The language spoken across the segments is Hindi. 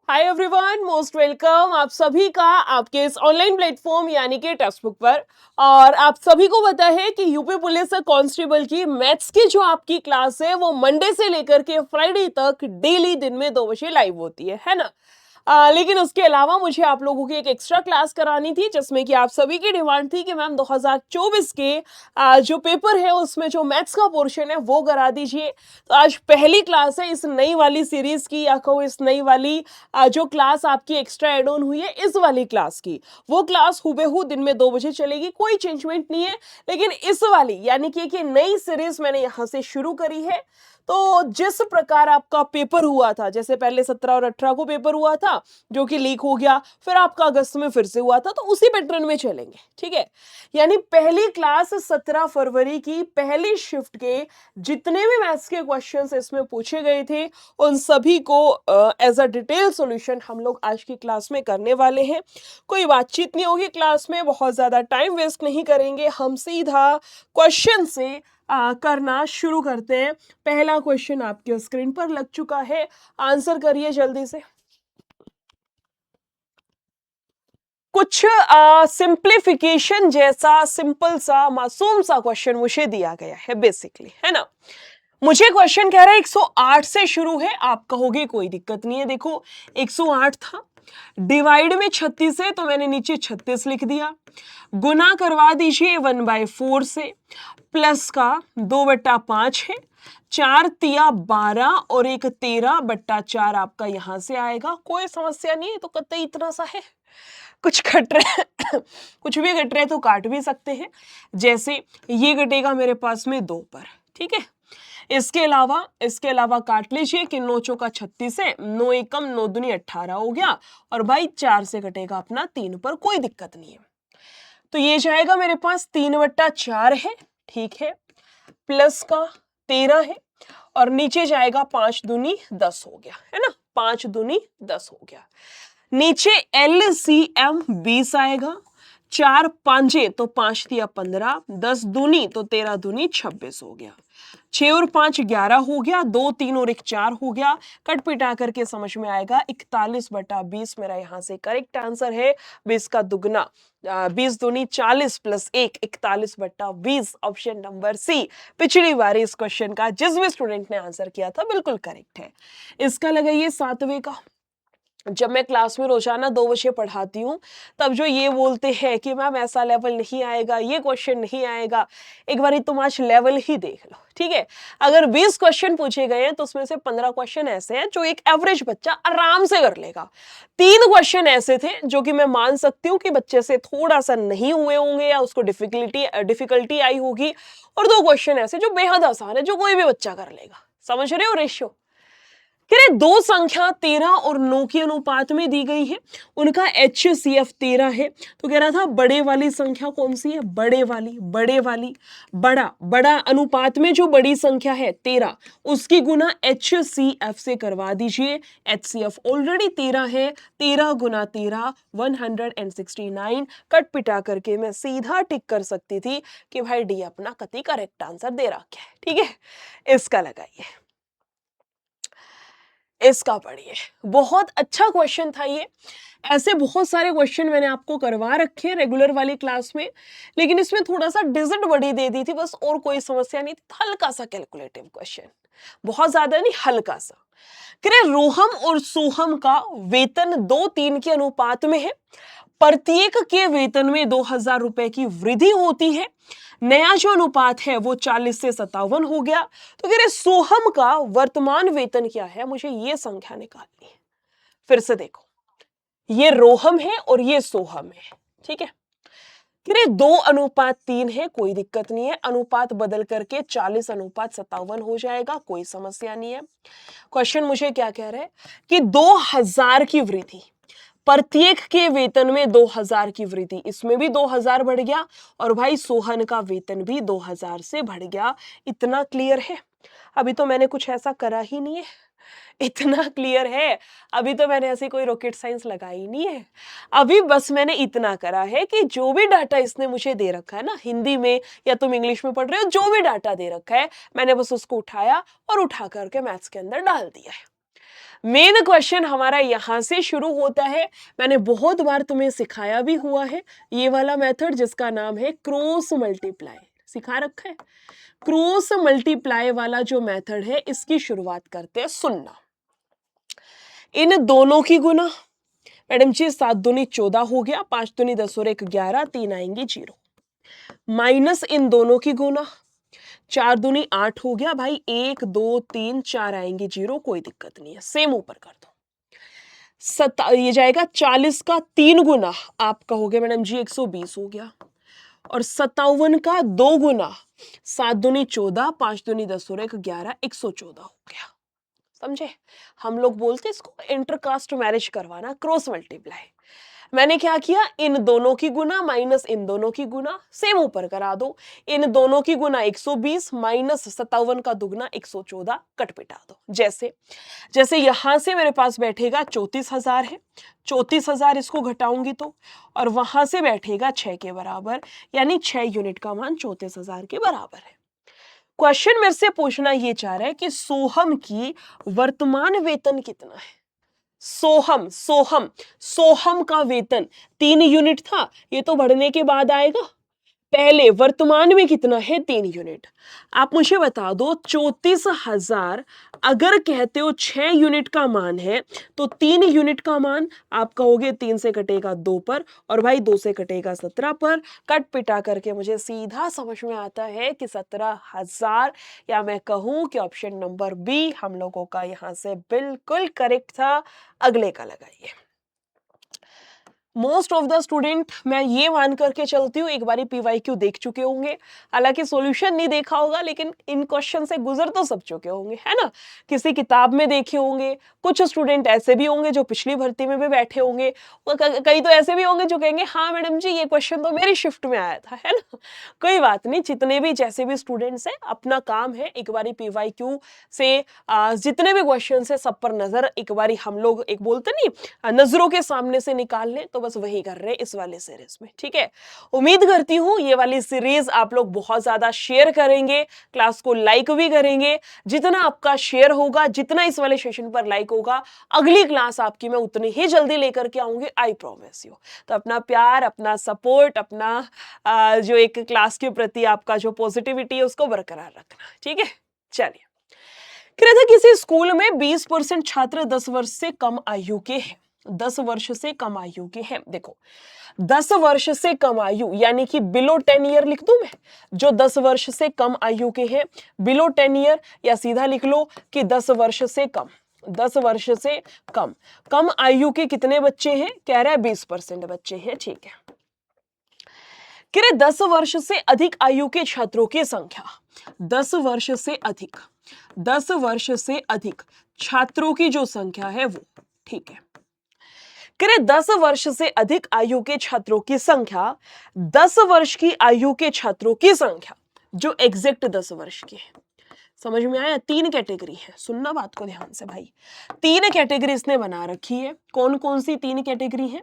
हाय एवरीवन, मोस्ट वेलकम आप सभी का आपके इस ऑनलाइन प्लेटफॉर्म यानी कि टेक्स्ट बुक पर। और आप सभी को पता है कि यूपी पुलिस कांस्टेबल की मैथ्स की जो आपकी क्लास है वो मंडे से लेकर के फ्राइडे तक डेली दिन में 2 बजे लाइव होती है ना। लेकिन उसके अलावा मुझे आप लोगों की एक एक्स्ट्रा क्लास करानी थी जिसमें कि आप सभी की डिमांड थी कि मैम 2024 के जो पेपर है उसमें जो मैथ्स का पोर्शन है वो करा दीजिए। तो आज पहली क्लास है इस नई वाली सीरीज की, या कहो इस नई वाली जो क्लास आपकी एक्स्ट्रा एड ऑन हुई है इस वाली क्लास की। वो क्लास हुबेहू दिन में 2 बजे चलेगी, कोई चेंजमेंट नहीं है। लेकिन इस वाली यानी कि नई सीरीज मैंने यहाँ से शुरू करी है। तो जिस प्रकार आपका पेपर हुआ था, जैसे पहले 17 और 18 को पेपर हुआ था जो कि लीक हो गया, फिर आपका अगस्त में फिर से हुआ था, तो उसी पैटर्न में चलेंगे। ठीक है, यानी पहली क्लास 17 फरवरी की पहली शिफ्ट के जितने भी मैथ्स के क्वेश्चंस इसमें पूछे गए थे उन सभी को एज अ डिटेल सॉल्यूशन हम लोग आज की क्लास में करने वाले हैं। कोई बातचीत नहीं होगी क्लास में, बहुत ज्यादा टाइम वेस्ट नहीं करेंगे, हम सीधा क्वेश्चन से करना शुरू करते हैं। पहला क्वेश्चन आपके स्क्रीन पर लग चुका है, आंसर करिए जल्दी से। कुछ सिंप्लीफिकेशन जैसा सिंपल सा मासूम सा क्वेश्चन मुझे दिया गया है बेसिकली, है ना। मुझे क्वेश्चन कह रहा है 108 से शुरू है, आप कहोगे कोई दिक्कत नहीं है। देखो 108 था, डिवाइड में 36 है तो मैंने नीचे 36 लिख दिया, गुना करवा दीजिए 1/4 से, प्लस का 2/5 है, 4 तिया 12 और एक 13/4 आपका यहां से आएगा। कोई समस्या नहीं है, तो कतई इतना सा है। कुछ कट रहे कुछ भी कट रहे तो काट भी सकते हैं, जैसे ये कटेगा मेरे पास में 2 पर। ठीक है, इसके अलावा काट लीजिए कि 9 चौका 36 है, 9 एकम 9 दूनी 18 हो गया, और भाई 4 से कटेगा अपना 3 पर, कोई दिक्कत नहीं है। तो ये जाएगा मेरे पास 3/4 है, ठीक है, प्लस का 13 है, और नीचे जाएगा 5 दूनी 10 हो गया, है ना, 5 दूनी 10 हो गया। नीचे LCM 20 आएगा, 4 पांचे तो 5 दिया 15, 10 दूनी तो 13 दूनी 26 हो गया, 6 और 5 11 हो गया, 2 3 और 1 4 हो गया। कट पिटा करके समझ में आएगा 41/20 मेरा यहाँ से करेक्ट आंसर है। 20 का दुगना 20 दूनी 40 प्लस 1 41/20, ऑप्शन नंबर सी पिछली बार इस क्वेश्चन का जिस भी स्टूडेंट ने आंसर किया था बिल्कुल करेक्ट है। इसका लगाइए 7वें का। जब मैं क्लास में रोजाना 2 विषय पढ़ाती हूँ तब जो ये बोलते हैं कि मैम ऐसा लेवल नहीं आएगा, ये क्वेश्चन नहीं आएगा, एक बार तुम आज लेवल ही देख लो। ठीक है, अगर 20 क्वेश्चन पूछे गए हैं तो उसमें से 15 क्वेश्चन ऐसे हैं जो एक एवरेज बच्चा आराम से कर लेगा। 3 क्वेश्चन ऐसे थे जो कि मैं मान सकती हूँ कि बच्चे से थोड़ा सा नहीं हुए होंगे या उसको डिफिकल्टी आई होगी, और 2 क्वेश्चन ऐसे जो बेहद आसान है, जो कोई भी बच्चा कर लेगा। समझ रहे हो रेशियो? कह रहे दो संख्या 13 और 9 के अनुपात में दी गई है, उनका HCF 13 है। तो कह रहा था बड़े वाली संख्या कौन सी है, बड़े वाली बड़ा बड़ा अनुपात में जो बड़ी संख्या है 13, उसकी गुना HCF से करवा दीजिए। HCF ऑलरेडी 13 है, 13 गुना 13 169। कट पिटा करके मैं सीधा टिक कर सकती थी कि भाई डी अपना कति करेक्ट आंसर दे रखा है। ठीक है, इसका लगाइए, इसका पढ़िए। बहुत अच्छा क्वेश्चन था ये। ऐसे बहुत सारे क्वेश्चन मैंने आपको करवा रखे हैं रेगुलर वाली क्लास में, लेकिन इसमें थोड़ा सा डिजिट बड़ी दे दी थी बस, और कोई समस्या नहीं थी। हल्का सा कैलकुलेटिव क्वेश्चन, बहुत ज्यादा नहीं, हल्का सा। कह रोहम और सोहम का वेतन 2:3 के अनुपात में है, प्रत्येक के वेतन में 2000 रुपए की वृद्धि होती है। नया जो अनुपात है वो 40 से 57 हो गया। तो कह रहे सोहम का वर्तमान वेतन क्या है, मुझे ये संख्या निकालनी है। फिर से देखो, ये रोहम है और ये सोहम है। ठीक है, कह रहे 2:3 है, कोई दिक्कत नहीं है, अनुपात बदल करके 40:57 हो जाएगा, कोई समस्या नहीं है। क्वेश्चन मुझे क्या कह रहा है कि 2000 की वृद्धि, प्रत्येक के वेतन में 2000 की वृद्धि, इसमें भी 2000 बढ़ गया, और भाई सोहन का वेतन भी 2000 से बढ़ गया। इतना क्लियर है? अभी तो मैंने कुछ ऐसा करा ही नहीं है, इतना क्लियर है। अभी तो मैंने ऐसी कोई रॉकेट साइंस लगाई नहीं है। अभी बस मैंने इतना करा है कि जो भी डाटा इसने मुझे दे रखा है ना, हिंदी में या तुम इंग्लिश में पढ़ रहे हो, जो भी डाटा दे रखा है मैंने बस उसको उठाया और उठा करके मैथ्स के अंदर डाल दिया है। मेन क्वेश्चन हमारा यहां से शुरू होता है। मैंने बहुत बार तुम्हें सिखाया भी हुआ है ये वाला मेथड, जिसका नाम है क्रॉस मल्टीप्लाई, सिखा रखा है। क्रॉस मल्टीप्लाई वाला जो मेथड है, इसकी शुरुआत करते हैं। सुनना, इन दोनों की गुना, मैडम जी 7 दूनी 14 हो गया, 5 दूनी 10 और 1 11, 3 आएंगी 0, माइनस इन दोनों की गुना, 4 दूनी 8 हो गया भाई, 1 2 3 4 आएंगे 0, कोई दिक्कत नहीं है, सेम ऊपर कर दो। ये जाएगा 40 का 3 गुना, आप कहोगे मैडम जी 120 हो गया, और 57 का 2 गुना, 7 दूनी 14, 5 दूनी 10 और 1 11, 114 हो गया। समझे? हम लोग बोलते इसको इंटरकास्ट मैरिज करवाना, क्रॉस मल्टीप्लाई। मैंने क्या किया, इन दोनों की गुना माइनस इन दोनों की गुना, सेम ऊपर करा दो। इन दोनों की गुना 120 माइनस 57 का दुगना 114, कट पिटा दो। जैसे जैसे यहां से मेरे पास बैठेगा 34,000 है, 34,000 इसको घटाऊंगी तो, और वहां से बैठेगा 6 के बराबर, यानी 6 यूनिट का मान 34,000 के बराबर है। क्वेश्चन मेरे से पूछना ये चाह रहा है कि सोहम की वर्तमान वेतन कितना है। सोहम सोहम सोहम का वेतन 3 यूनिट था, ये तो बढ़ने के बाद आएगा। पहले वर्तमान में कितना है, 3 यूनिट। आप मुझे बता दो 34,000 अगर कहते हो 6 यूनिट का मान है, तो 3 यूनिट का मान आप कहोगे 3 से कटेगा 2 पर, और भाई 2 से कटेगा 17 पर। कट पिटा करके मुझे सीधा समझ में आता है कि 17,000, या मैं कहूं कि ऑप्शन नंबर बी हम लोगों का यहां से बिल्कुल करेक्ट था। अगले का लगाइए। मोस्ट ऑफ द स्टूडेंट, मैं ये मान करके चलती हूँ, एक बारी पीवाईक्यू देख चुके होंगे, हालांकि सॉल्यूशन नहीं देखा होगा, लेकिन इन क्वेश्चन से गुजर तो सब चुके होंगे, है ना। किसी किताब में देखे होंगे, कुछ स्टूडेंट ऐसे भी होंगे जो पिछली भर्ती में भी बैठे होंगे, कई तो ऐसे भी होंगे जो कहेंगे हाँ मैडम जी ये क्वेश्चन तो मेरी शिफ्ट में आया था, है ना। कोई बात नहीं, जितने भी जैसे भी स्टूडेंट्स हैं, अपना काम है एक बारी पीवाईक्यू से जितने भी क्वेश्चन है सब पर नजर एक बारी हम लोग, एक बोलते नहीं, नजरों के सामने से निकाल लें, तो बस वही कर रहे हैं इस वाले सीरीज में। ठीक है, उम्मीद करती हूं ये वाली सीरीज आप लोग बहुत ज्यादा शेयर करेंगे, क्लास को लाइक भी करेंगे। जितना आपका शेयर होगा, जितना इस वाले सेशन पर लाइक होगा, अगली क्लास आपकी मैं उतनी ही जल्दी लेकर के आऊंगी, आई प्रॉमिस यू। तो अपना प्यार, अपना सपोर्ट, अपना जो एक क्लास के प्रति आपका जो पॉजिटिविटी है उसको बरकरार रखना। ठीक है, चलिए। कह रहा था किसी स्कूल में 20% छात्र 10 वर्ष से कम आयु के हैं। 10 वर्ष से कम आयु के हैं। देखो 10 वर्ष से कम आयु यानी कि बिलो 10 ईयर लिख दूं मैं, जो 10 वर्ष से कम आयु के हैं, बिलो 10 ईयर, या सीधा लिख लो कि 10 वर्ष से कम, 10 वर्ष से कम। कम आयु के कितने बच्चे हैं, कह रहा है 20% बच्चे हैं। ठीक है, कह रहे 10 वर्ष से अधिक आयु के छात्रों की संख्या, 10 वर्ष से अधिक, 10 वर्ष से अधिक छात्रों की जो संख्या है वो, ठीक है। करें 10 वर्ष से अधिक आयु के छात्रों की संख्या, 10 वर्ष की आयु के छात्रों की संख्या जो एग्जैक्ट 10 वर्ष की है। समझ में आया? 3 कैटेगरी है, सुनना बात को ध्यान से भाई। 3 कैटेगरी इसने बना रखी है। कौन कौन सी 3 कैटेगरी है?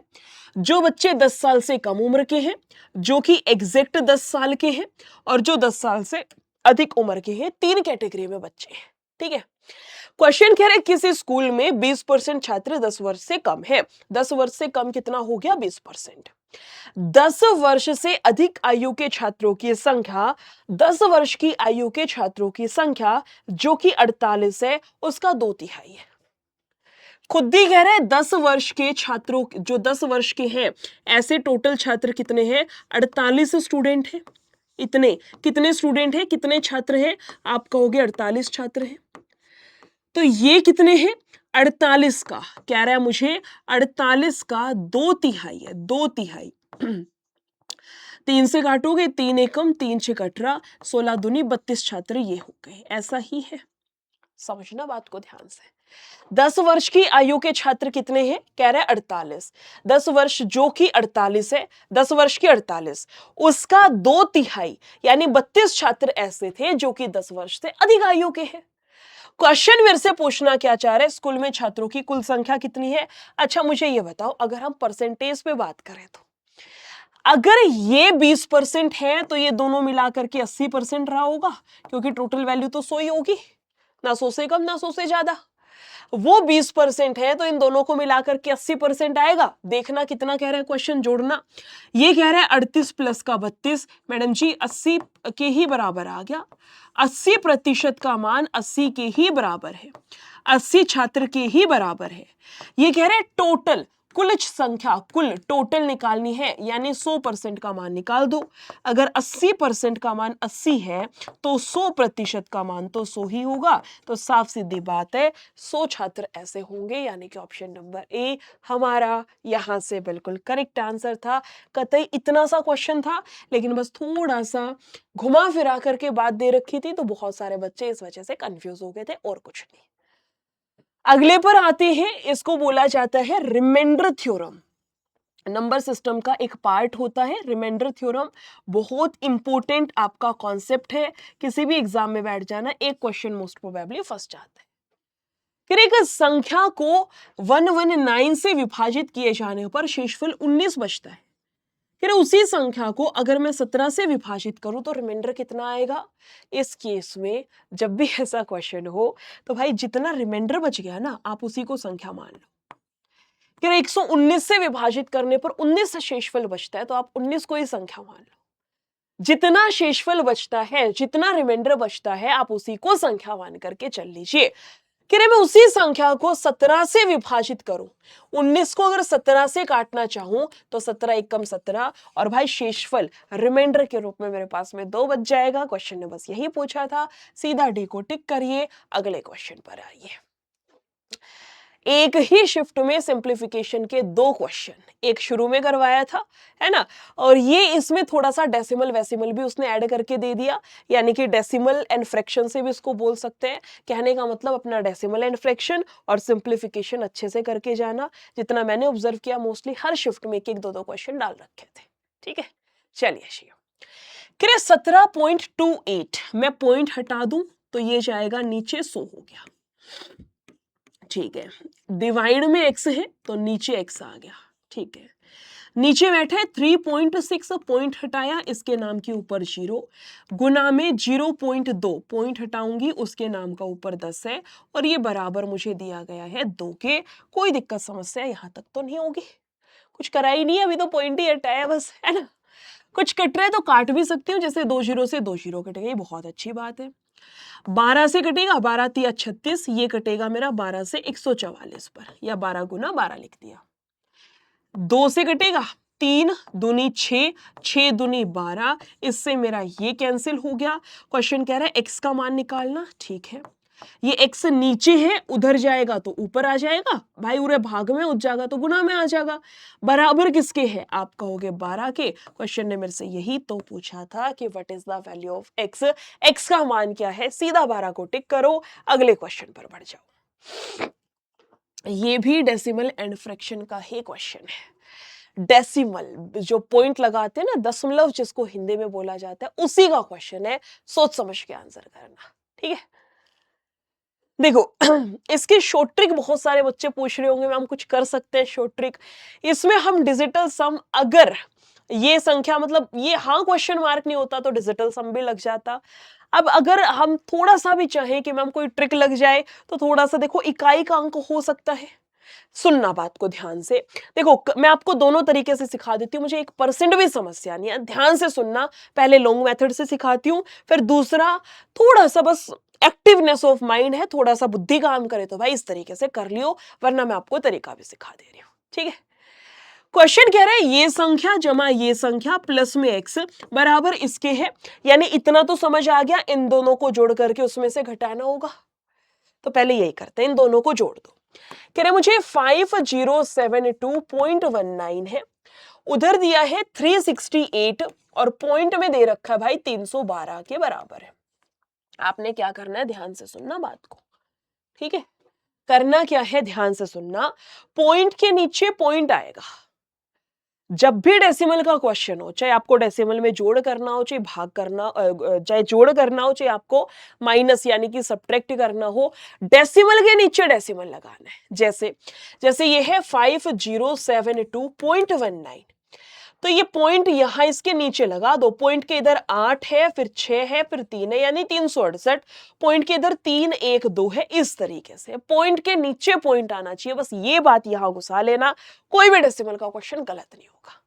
जो बच्चे 10 साल से कम उम्र के हैं, जो कि एग्जैक्ट 10 साल के हैं, और जो 10 साल से अधिक उम्र के हैं। 3 कैटेगरी में बच्चे हैं। ठीक है, क्वेश्चन कह रहे किसी स्कूल में 20% छात्र 10 वर्ष से कम है। 10 वर्ष से कम कितना हो गया? 20%। 10 वर्ष से अधिक आयु के छात्रों की संख्या, 10 वर्ष की आयु के छात्रों की संख्या जो कि 48 है, उसका 2/3 है। खुद ही कह रहे हैं 10 वर्ष के छात्रों, जो 10 वर्ष के हैं, ऐसे टोटल छात्र कितने हैं? 48 स्टूडेंट हैं। इतने कितने स्टूडेंट हैं, कितने छात्र हैं? आप कहोगे 48 छात्र हैं। तो ये कितने हैं? 48 का कह रहा है मुझे, 48 का 2/3 है, 2/3। 3 से काटोगे, 3 एकम 3 6 18, 16 दूनी 32 छात्र ये हो गए। ऐसा ही है, समझना बात को ध्यान से। 10 वर्ष की आयु के छात्र कितने हैं? कह रहा है 48। 10 वर्ष जो कि 48 है, 10 वर्ष की 48, उसका 2/3 यानी 32 छात्र ऐसे थे जो कि 10 वर्ष से अधिक आयु के हैं। क्वेश्चन मेरे से पूछना क्या चाह रहे हैं? स्कूल में छात्रों की कुल संख्या कितनी है? अच्छा मुझे ये बताओ, अगर हम परसेंटेज पे बात करें तो अगर ये 20% है तो ये दोनों मिलाकर के 80% रहा होगा, क्योंकि टोटल वैल्यू तो 100 ही होगी, ना 100 से कम ना 100 से ज्यादा। वो 20% है, तो इन दोनों को मिलाकर के 80% आएगा। देखना कितना कह रहा है क्वेश्चन, जोड़ना। ये कह रहा है 38 प्लस का 32, मैडम जी 80 के ही बराबर आ गया। 80% का मान 80 के ही बराबर है, 80 छात्र के ही बराबर है। ये कह रहे हैं टोटल, कुल संख्या, कुल टोटल निकालनी है, यानी 100% का मान निकाल दो। अगर 80% का मान 80 है तो 100% का मान तो 100 ही होगा। तो साफ सीधी बात है, 100 छात्र ऐसे होंगे, यानी कि ऑप्शन नंबर ए हमारा यहां से बिल्कुल करेक्ट आंसर था। कतई इतना सा क्वेश्चन था, लेकिन बस थोड़ा सा घुमा फिरा करके बात दे रखी थी, तो बहुत सारे बच्चे इस वजह से कंफ्यूज हो गए थे, और कुछ नहीं। अगले पर आते हैं, इसको बोला जाता है रिमाइंडर थ्योरम। नंबर सिस्टम का एक पार्ट होता है रिमाइंडर थ्योरम। बहुत इंपॉर्टेंट आपका कॉन्सेप्ट है, किसी भी एग्जाम में बैठ जाना, एक क्वेश्चन मोस्ट प्रोबेबली फंस जाता है। फिर एक संख्या को 119 से विभाजित किए जाने पर शेषफल 19 बचता है। फिर उसी संख्या को अगर मैं 17 से विभाजित करूं तो रिमाइंडर कितना आएगा। इस केस में जब भी ऐसा क्वेश्चन हो तो भाई जितना रिमाइंडर बच गया ना, आप उसी को संख्या मान लो। फिर 119 से विभाजित करने पर 19 से शेषफल बचता है, तो आप 19 को ही संख्या मान लो। जितना शेषफल बचता है, जितना रिमाइंडर बचता है, आप उसी को संख्या मान करके चल लीजिए। कि मैं उसी संख्या को 17 से विभाजित करूं, 19 को अगर 17 से काटना चाहूं तो 17 एकम 17, और भाई शेषफल रिमाइंडर के रूप में मेरे पास में 2 बच जाएगा। क्वेश्चन ने बस यही पूछा था, सीधा डी को टिक करिए। अगले क्वेश्चन पर आइए। एक ही शिफ्ट में सिंप्लीफिकेशन के 2 क्वेश्चन, एक शुरू में करवाया था, है ना, और ये इसमें थोड़ा सा डेसिमल वेसिमल भी उसने ऐड करके दे दिया, यानी कि डेसिमल एंड फ्रैक्शन से भी इसको बोल सकते हैं। कहने का मतलब अपना डेसिमल एंड फ्रैक्शन और सिंप्लीफिकेशन अच्छे से करके जाना। जितना मैंने ऑब्जर्व किया, मोस्टली हर शिफ्ट में एक 2 क्वेश्चन डाल रखे थे। ठीक है, चलिए शिव। 17.28 मैं पॉइंट हटा दूं तो ये जाएगा नीचे, 100 हो गया। ठीक है, डिवाइड में x है तो नीचे x आ गया। ठीक है, नीचे बैठे 3.6, पॉइंट हटाया, इसके नाम के ऊपर 0, गुना में 0.2, पॉइंट हटाऊंगी, उसके नाम का ऊपर 10 है, और ये बराबर मुझे दिया गया है 2 के। कोई दिक्कत समस्या यहां तक तो नहीं होगी, कुछ करा ही नहीं है, अभी तो पॉइंट ही हटाया बस, है ना। कुछ कट रहा है तो काट भी सकती हूँ, जैसे 2 0 से 2 0 कट गई, बहुत अच्छी बात है। 12 से कटेगा, 12 तिया 36, ये कटेगा मेरा 12 से 144 पर, या 12 गुना 12 लिख दिया। 2 से कटेगा, 3 दूनी 6, 6 दूनी 12, इससे मेरा ये कैंसिल हो गया। क्वेश्चन कह रहा है x का मान निकालना। ठीक है, ये x नीचे है, उधर जाएगा तो ऊपर आ जाएगा, भाई उरे भाग में उठ जाएगा तो गुना में आ जाएगा। बराबर किसके है, आप कहोगे 12 के। क्वेश्चन ने मेरे से यही तो पूछा था कि what is the value of x, x का मान क्या है, सीधा 12 को टिक करो, अगले क्वेश्चन पर बढ़ जाओ। ये भी डेसिमल एंड फ्रैक्शन का ही क्वेश्चन है। डेसिमल जो पॉइंट लगाते हैं ना, दशमलव जिसको हिंदी में बोला जाता है, उसी का क्वेश्चन है, सोच समझ के आंसर करना। ठीक है, देखो इसकी शॉर्ट ट्रिक बहुत सारे बच्चे पूछ रहे होंगे, मैम कुछ कर सकते हैं शॉर्ट ट्रिक। इसमें हम डिजिटल सम, अगर ये संख्या मतलब ये हाँ क्वेश्चन मार्क नहीं होता तो डिजिटल सम भी लग जाता। अब अगर हम थोड़ा सा भी चाहें कि मैम कोई ट्रिक लग जाए, तो थोड़ा सा देखो इकाई का अंक हो सकता है। सुनना बात को ध्यान से, देखो मैं आपको दोनों तरीके से सिखा देती हूँ, मुझे 1% भी समस्या नहीं है, ध्यान से सुनना। पहले लॉन्ग मेथड से सिखाती हूँ, फिर दूसरा थोड़ा सा बस एक्टिवनेस ऑफ माइंड है, थोड़ा सा बुद्धि काम करे तो भाई इस तरीके से कर लियो, वरना मैं आपको तरीका भी सिखा दे रही हूँ। ठीक है, क्वेश्चन कह रहा है ये संख्या जमा ये संख्या प्लस में x बराबर इसके है, यानी इतना तो समझ आ गया, इन दोनों को जोड़ करके उसमें से घटाना होगा। तो पहले यही करते हैं, इन दोनों को जोड़ दो। कह रहे मुझे 5072.19 है, उधर दिया है 368, और पॉइंट में दे रखा है भाई 312 के बराबर है। आपने क्या करना है, ध्यान से सुनना बात को। ठीक है, करना क्या है, ध्यान से सुनना। पॉइंट के नीचे पॉइंट आएगा। जब भी डेसिमल का क्वेश्चन हो, चाहे आपको डेसिमल में जोड़ करना हो, चाहे भाग करना, चाहे जोड़ करना हो, चाहे आपको माइनस यानी कि सब्ट्रैक्ट करना हो, डेसिमल के नीचे डेसिमल लगाना है। जैसे जैसे ये है 5072.19, तो ये पॉइंट यहां इसके नीचे लगा दो। पॉइंट के इधर 8 है, फिर 6 है, फिर 3 है, यानी 368। पॉइंट के इधर 3 1 2 है। इस तरीके से पॉइंट के नीचे पॉइंट आना चाहिए, बस ये बात यहां घुसा लेना। कोई भी डेसिमल का क्वेश्चन गलत नहीं होगा।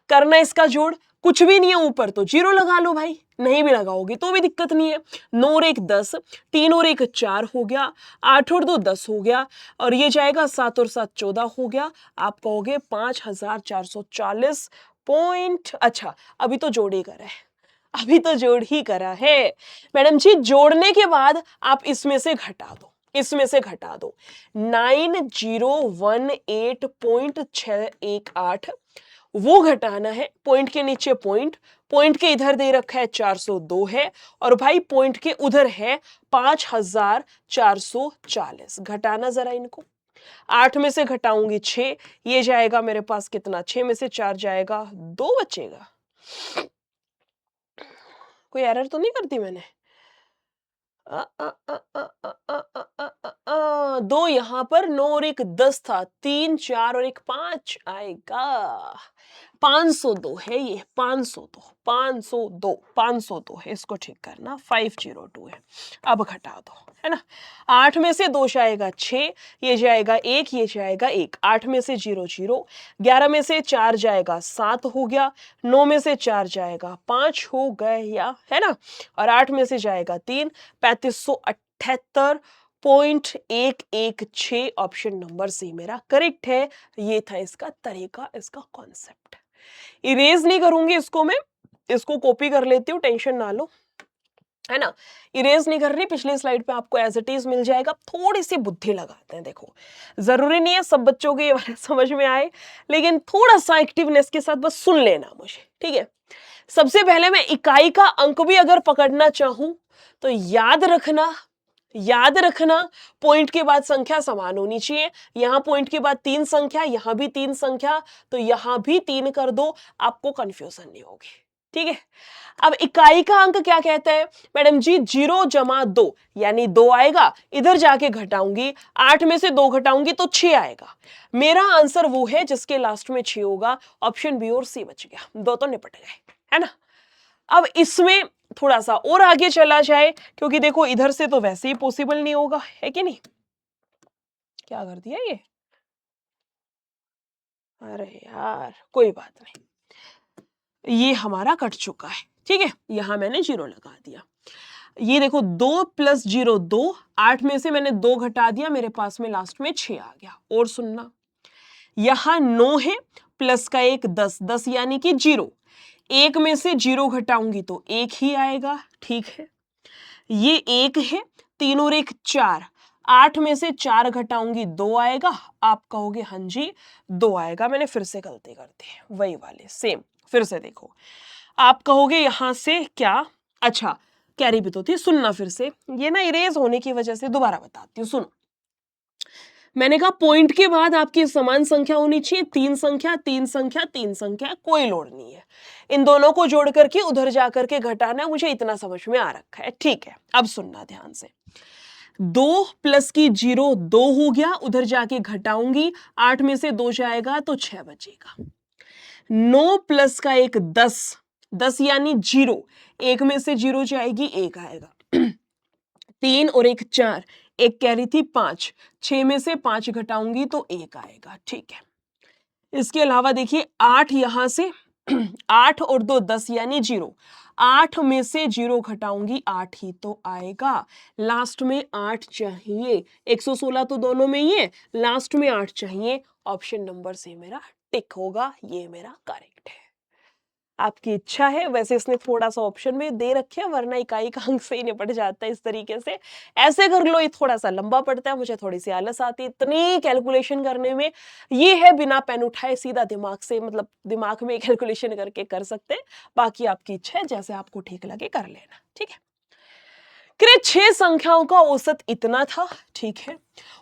करना इसका जोड़, कुछ भी नहीं है ऊपर तो 0 लगा लो भाई, नहीं भी लगाओगे तो भी दिक्कत नहीं है। 9 और 1 10, 3 और 1 4 हो गया, 8 और 2 10 हो गया, और ये जाएगा 7 और 7 14 हो गया। आप कहोगे 5440 पॉइंट। अच्छा, अभी तो जोड़ ही करा है, अभी तो जोड़ ही करा है मैडम जी। जोड़ने के बाद आप इसमें से घटा दो, इसमें से घटा दो। 9018.618 वो घटाना है। पॉइंट के नीचे पॉइंट, पॉइंट के इधर दे रखा है 402 है, और भाई पॉइंट के उधर है 5440। घटाना जरा इनको। 8 में से घटाऊंगी 6, ये जाएगा मेरे पास कितना, 6 में से 4 जाएगा 2 बचेगा। कोई एरर तो नहीं करती मैंने? 2 यहां पर, 9 और 1 10 था, 3 4 और 1 5 आएगा। 502 है ये, 502 502 502 है, इसको ठीक करना। 502 है। अब घटा दो, है ना। 8 में से 2 जाएगा 6, ये जाएगा 1, ये जाएगा 1। 8 में से 0 0, 11 में से 4 जाएगा 7 हो गया, 9 में से 4 जाएगा 5 हो गया, है ना, और 8 में से जाएगा 3, 3578.116। ऑप्शन नंबर सी मेरा करेक्ट है। ये था इसका तरीका, इसका कॉन्सेप्ट। इरेज नहीं करूंगी इसको मैं, इसको कॉपी कर लेती हूँ, टेंशन ना लो, है ना। इरेज नहीं कर रही, पिछली स्लाइड पे आपको एज इट इज मिल जाएगा। थोड़ी सी बुद्धि लगाते हैं, देखो जरूरी नहीं है सब बच्चों के ये वाला समझ में आए, लेकिन थोड़ा सा एक्टिवनेस के साथ बस सुन लेना मुझे, ठीक है। सबसे पहले मैं इकाई का अंक भी अगर पकड़ना चाहूं तो याद रखना, याद रखना, पॉइंट के बाद संख्या समान होनी चाहिए। यहां पॉइंट के बाद 3 संख्या, यहां भी 3 संख्या, तो यहां भी 3 कर दो, आपको कंफ्यूजन नहीं होगी, ठीक है। अब इकाई का अंक क्या कहता है मैडम जी? 0 जमा 2, यानी 2 आएगा, इधर जाके घटाऊंगी, 8 में से 2 घटाऊंगी तो 6 आएगा। मेरा आंसर वो है जिसके लास्ट में 6 होगा। ऑप्शन बी और सी बच गया, 2 तो निपट गए, है ना। अब इसमें थोड़ा सा और आगे चला जाए, क्योंकि देखो इधर से तो वैसे ही पॉसिबल नहीं होगा, है कि नहीं। क्या कर दिया ये, अरे यार कोई बात नहीं, ये हमारा कट चुका है, ठीक है। यहां मैंने 0 लगा दिया। ये देखो 2 प्लस 0 2, 8 में से मैंने 2 घटा दिया, मेरे पास में लास्ट में 6 आ गया। और सुनना, यहां 9 है, प्लस का 1 10, 10 यानी कि 0। 1 में से 0 घटाऊंगी तो 1 ही आएगा, ठीक है। ये 1 है, 3 और 1 4, 8 में से 4 घटाऊंगी 2 आएगा। आप कहोगे हाँ जी 2 आएगा, मैंने फिर से गलती कर दी, वही वाले सेम। फिर से देखो, आप कहोगे यहां से क्या, अच्छा कैरी भी तो थी, सुनना फिर से, ये ना इरेज होने की वजह से दोबारा बताती हूँ, सुनो। मैंने कहा पॉइंट के बाद आपकी समान संख्या होनी चाहिए, 3 संख्या 3 संख्या 3 संख्या, कोई लोड नहीं है। इन दोनों को जोड़ करके उधर जाकर के घटाना है, मुझे इतना समझ में आ रखा है, ठीक है। अब सुनना ध्यान से, 2 प्लस की 0 2 हो गया, उधर जाके घटाऊंगी, 8 में से 2 जाएगा तो 6 बचेगा। 9 प्लस का 1 10, 10 यानी 0, 1 में से 0 जाएगी 1 आएगा। 3 और 1 4, 1 कैरी थी 5, 6 में से 5 घटाऊंगी तो 1 आएगा, ठीक है। इसके अलावा देखिए 8 यहां से 8 और 2 10 यानी 0, 8 में से 0 घटाऊंगी 8 ही तो आएगा। लास्ट में 8 चाहिए, 116 तो दोनों में ही है, लास्ट में 8 चाहिए। ऑप्शन नंबर सी मेरा टिक होगा, ये मेरा करेक्ट है। आपकी इच्छा है, वैसे इसने थोड़ा सा ऑप्शन में दे रखे हैं, वरना इकाई का अंक से ही निपट जाता है इस तरीके से। ऐसे कर लो, ये थोड़ा सा लंबा पड़ता है, मुझे थोड़ी सी आलस आती है इतनी कैलकुलेशन करने में। ये है बिना पेन उठाए सीधा दिमाग से, मतलब दिमाग में कैलकुलेशन करके कर सकते हैं। बाकी आपकी इच्छा है, जैसे आपको ठीक लगे कर लेना, ठीक है। 6 संख्याओं का औसत इतना था, ठीक है।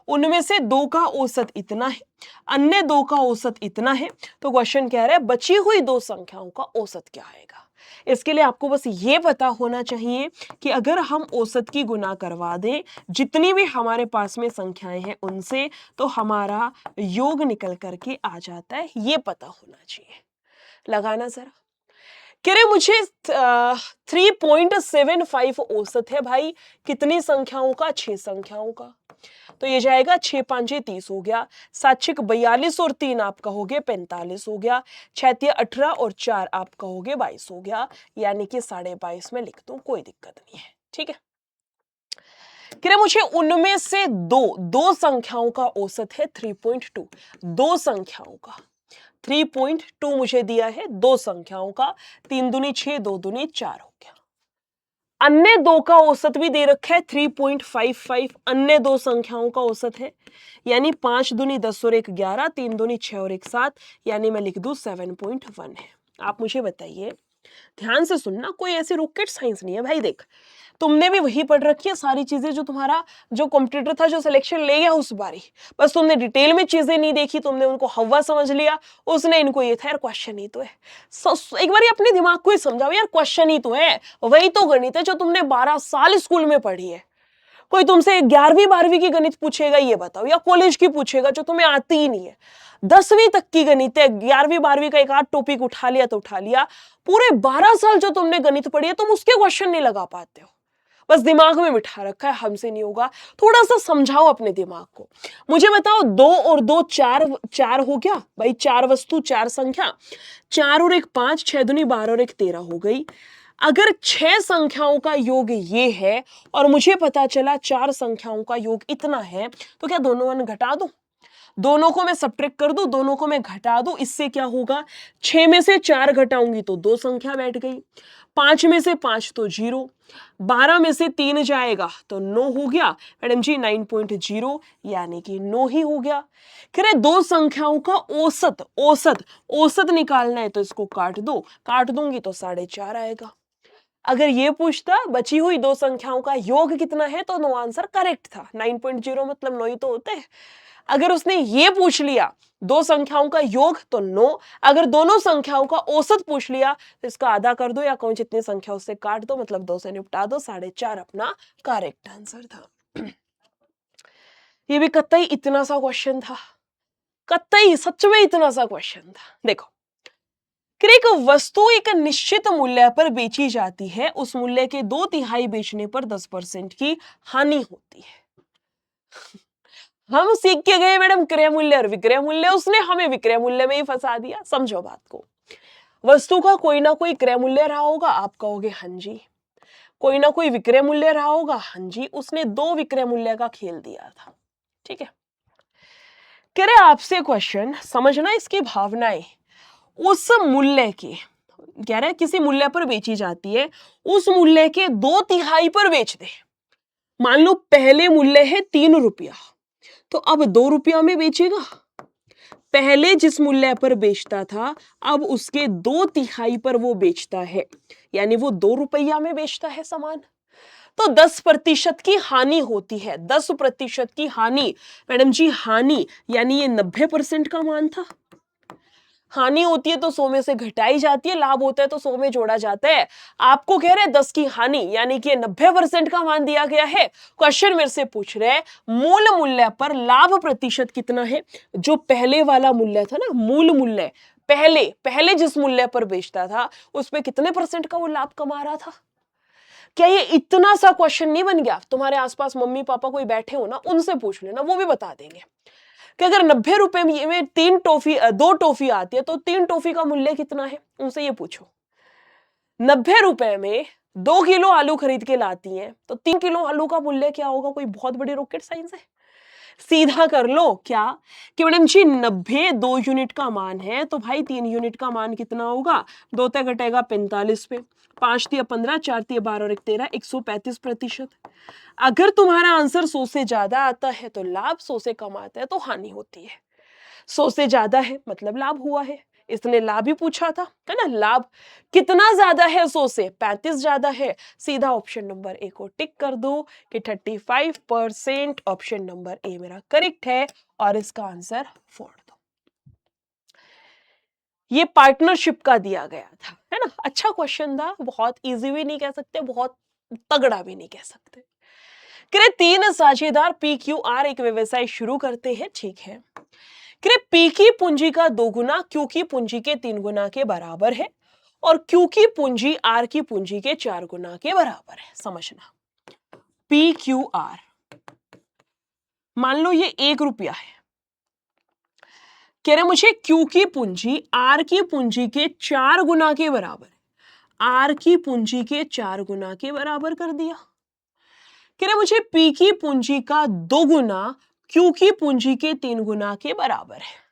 उनमें से 2 का औसत इतना है, अन्य 2 का औसत इतना है। तो क्वेश्चन कह रहा है बची हुई 2 संख्याओं का औसत क्या आएगा। इसके लिए आपको बस ये पता होना चाहिए कि अगर हम औसत की गुना करवा दें जितनी भी हमारे पास में संख्याएं हैं उनसे, तो हमारा योग निकल करके आ जाता है, ये पता होना चाहिए। लगाना जरा। कह रहे मुझे 3.75 औसत है भाई, कितनी संख्याओं का? 6 संख्याओं का। तो ये जाएगा 6 5 30 हो गया, 7 6 42 और 3 आप कहोगे 45 हो गया, 6 3 18 और 4 आप कहोगे 22 हो गया, यानी कि 22.5 में लिख दूं, कोई दिक्कत नहीं है। ठीक है, कह रहे मुझे उनमें से दो संख्याओं का औसत है 3.2, दो संख्याओं का 3.2 मुझे दिया है, दो संख्याओं का, 3 दूनी 6 2 दूनी 4 हो गया। अन्य दो का औसत भी दे रखा है 3.55, अन्य दो संख्याओं का औसत है, यानी 5 दूनी 10 और 1 11, 3 दूनी 6 और 1 7, यानी मैं लिख दूं 7.1 है। आप मुझे बताइए, ध्यान से सुनना, कोई ऐसी रॉकेट साइंस नहीं है भाई। देख, तुमने भी वही पढ़ रखी है सारी चीजें जो तुम्हारा जो कॉम्पिटिटर था, जो सिलेक्शन ले गया उस बारी, बस तुमने डिटेल में चीजें नहीं देखी, तुमने उनको हवा समझ लिया, उसने इनको ये था यार क्वेश्चन ही तो है। एक बार अपने दिमाग को ही समझाओ यार, क्वेश्चन ही तो है, वही तो गणित है जो तुमने 12 साल स्कूल में पढ़ी है। कोई तुमसे 11वीं 12वीं की गणित पूछेगा ये बताओ, या कॉलेज की पूछेगा जो तुम्हें आती ही नहीं है, 10वीं तक की गणित है, 11वीं 12वीं का एक आध टॉपिक उठा लिया तो उठा लिया, पूरे 12 साल जो तुमने गणित पढ़ी है तुम उसके क्वेश्चन नहीं लगा पाते हो, बस दिमाग में बिठा रखा है हमसे नहीं होगा। थोड़ा सा समझाओ अपने दिमाग को। मुझे बताओ, 2 और 2 4, 4 हो गया भाई, 4 वस्तु 4 संख्या, 4 और 1 5, 6 दूनी 12 और 1 13 हो गई। अगर 6 संख्याओं का योग ये है और मुझे पता चला 4 संख्याओं का योग इतना है, तो क्या दोनों वन घटा दूं? दोनों को मैं सब्ट्रैक्ट कर दूं, दोनों को मैं घटा दूं, इससे क्या होगा? 6 में से 4 घटाऊंगी तो 2 संख्या बैठ गई, 5 में से 5 तो 0, 12 में से 3 जाएगा तो 9 हो गया मैडम जी, 9.0, यानी कि 9 ही हो गया। कह रहे दो संख्याओं का औसत औसत औसत निकालना है तो इसको काट दो, काट दूंगी तो 4.5 आएगा। अगर ये पूछता बची हुई दो संख्याओं का योग कितना है तो नो आंसर करेक्ट था, 9.0 मतलब 9 ही तो होते हैं। अगर उसने ये पूछ लिया दो संख्याओं का योग तो 9, अगर दोनों संख्याओं का औसत पूछ लिया तो इसका आधा कर दो या कौन जितनी संख्या उससे काट दो, मतलब 2 से निपटा दो, 4.5 अपना करेक्ट आंसर था। ये भी कतई इतना सा क्वेश्चन था, कतई सच में इतना सा क्वेश्चन था। देखो, एक वस्तु एक निश्चित मूल्य पर बेची जाती है, उस मूल्य के 2/3 बेचने पर 10% की हानि होती है। हम सीख के गए मैडम क्रय मूल्य और विक्रय मूल्य, उसने हमें विक्रय मूल्य में ही फंसा दिया। समझो बात को, वस्तु का कोई ना कोई क्रय मूल्य रहा होगा, आप कहोगे हाँ जी, कोई ना कोई विक्रय मूल्य रहा होगा, हाँ जी, उसने 2 विक्रय मूल्य का खेल दिया था। ठीक है, कह रहे आपसे क्वेश्चन, समझना इसकी भावनाएं। उस मूल्य के, कह रहे किसी मूल्य पर बेची जाती है, उस मूल्य के 2/3 पर बेच दे। मान लो पहले मूल्य है 3 रुपया, तो अब 2 रुपया में बेचेगा। पहले जिस मूल्य पर बेचता था अब उसके 2/3 पर वो बेचता है, यानी वो 2 रुपया में बेचता है सामान, तो 10% की हानि होती है। 10% की हानि मैडम जी, हानि यानी ये 90% का मान था। हानि होती है तो 100 में से घटाई जाती है, लाभ होता है तो 100 में जोड़ा जाता है। आपको कह रहे 10 की हानि यानी कि 90% का मान दिया गया है। क्वेश्चन मेरे से पूछ रहे हैं मूल मूल्य पर लाभ प्रतिशत कितना है। जो पहले वाला मूल्य था ना, मूल मूल्य, पहले जिस मूल्य पर बेचता था उस पे कितने % का वो लाभ कमा रहा था। क्या ये इतना सा क्वेश्चन नहीं बन गया? तुम्हारे आसपास मम्मी पापा कोई बैठे हो ना, उनसे पूछ लेना, वो भी बता देंगे कि अगर 90 रुपए में 2 टॉफी आती है तो 3 टॉफी का मूल्य कितना है, उनसे ये पूछो। 90 रुपए में 2 किलो आलू खरीद के लाती हैं तो 3 किलो आलू का मूल्य क्या होगा? कोई बहुत बड़ी रॉकेट साइंस है? सीधा कर लो क्या कि मैडम जी 90 2 यूनिट का मान है तो भाई 3 यूनिट का मान कितना होगा? 2 तक घटेगा 45 पे, 5 तिया 15, 4 तिया 12 और 1 13, 135%। अगर तुम्हारा आंसर 100 से ज्यादा आता है तो लाभ, 100 से कम आता है तो हानि होती है। 100 से ज्यादा है मतलब लाभ हुआ है, इसने लाभ ही पूछा था, है ना। लाभ कितना ज्यादा है 100 से? 35 ज्यादा है। सीधा ऑप्शन नंबर ए को टिक कर दो कि 35%। ऑप्शन नंबर ए मेरा करेक्ट है और इसका आंसर 4 दो। ये पार्टनरशिप का दिया गया था, है ना। अच्छा क्वेश्चन था, बहुत इजी भी नहीं कह सकते, बहुत तगड़ा भी नहीं कह सकते। कह 3 साझेदार PQR एक व्यवसाय शुरू करते हैं, ठीक है। कि पी की पूंजी का 2 गुना क्यू की पूंजी के 3 गुना के बराबर है और क्यू की पूंजी आर की पूंजी के 4 गुना के बराबर है। समझना, पी क्यू आर, मान लो ये 1 रुपया है, कह रहे मुझे क्यू की पूंजी आर की पूंजी के 4 गुना के बराबर है, आर की पूंजी के 4 गुना के बराबर कर दिया। कह रहे मुझे पी की पूंजी का 2 गुना क्यू की पूंजी के 3 गुना के बराबर है।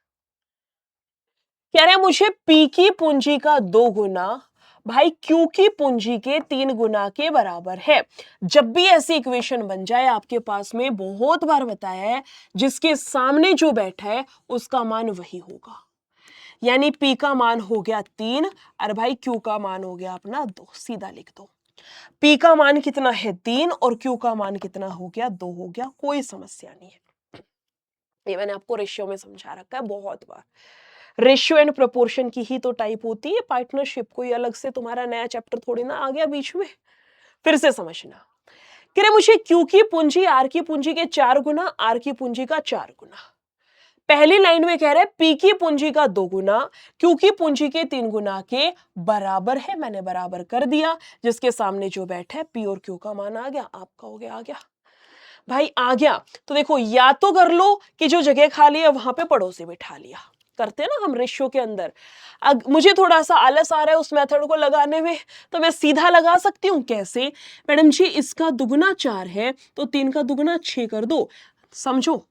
कह रहे मुझे पी की पूंजी का 2 गुना भाई क्यू की पूंजी के 3 गुना के बराबर है। जब भी ऐसी इक्वेशन बन जाए, आपके पास में बहुत बार बताया है, जिसके सामने जो बैठा है उसका मान वही होगा। यानी पी का मान हो गया 3 और भाई क्यू का मान हो गया अपना 2। सीधा लिख दो, पी का मान कितना है 3 और क्यू का मान कितना हो गया 2 हो गया, कोई समस्या नहीं है। ये मैंने आपको रेशियो में समझा रखा है बहुत बार। रेशियो एंड प्रोपोर्शन की ही तो टाइप होती है पार्टनरशिप, कोई अलग से तुम्हारा नया चैप्टर थोड़ी ना आ गया बीच में। फिर से समझना, कह रहे मुझे क्यू की पूंजी आर की पूंजी के 4 गुना, आर की पूंजी का 4 गुना। पहली लाइन में कह रहे पी की पूंजी का 2 गुना क्यू की पूंजी के 3 गुना के बराबर है। मैंने बराबर कर दिया, जिसके सामने जो बैठा है पी और क्यू का मान आ गया, आपका हो गया, आ गया भाई, आ गया। तो देखो, या तो कर लो कि जो जगह खाली है वहां पे पड़ोसी बिठा लिया, करते हैं ना हम रेशियो के अंदर। मुझे थोड़ा सा आलस आ रहा है उस मेथड को लगाने में, तो मैं सीधा लगा सकती हूँ। कैसे मैडम जी, इसका दुगुना 4 है तो 3 का दुगुना 6 कर दो। समझो,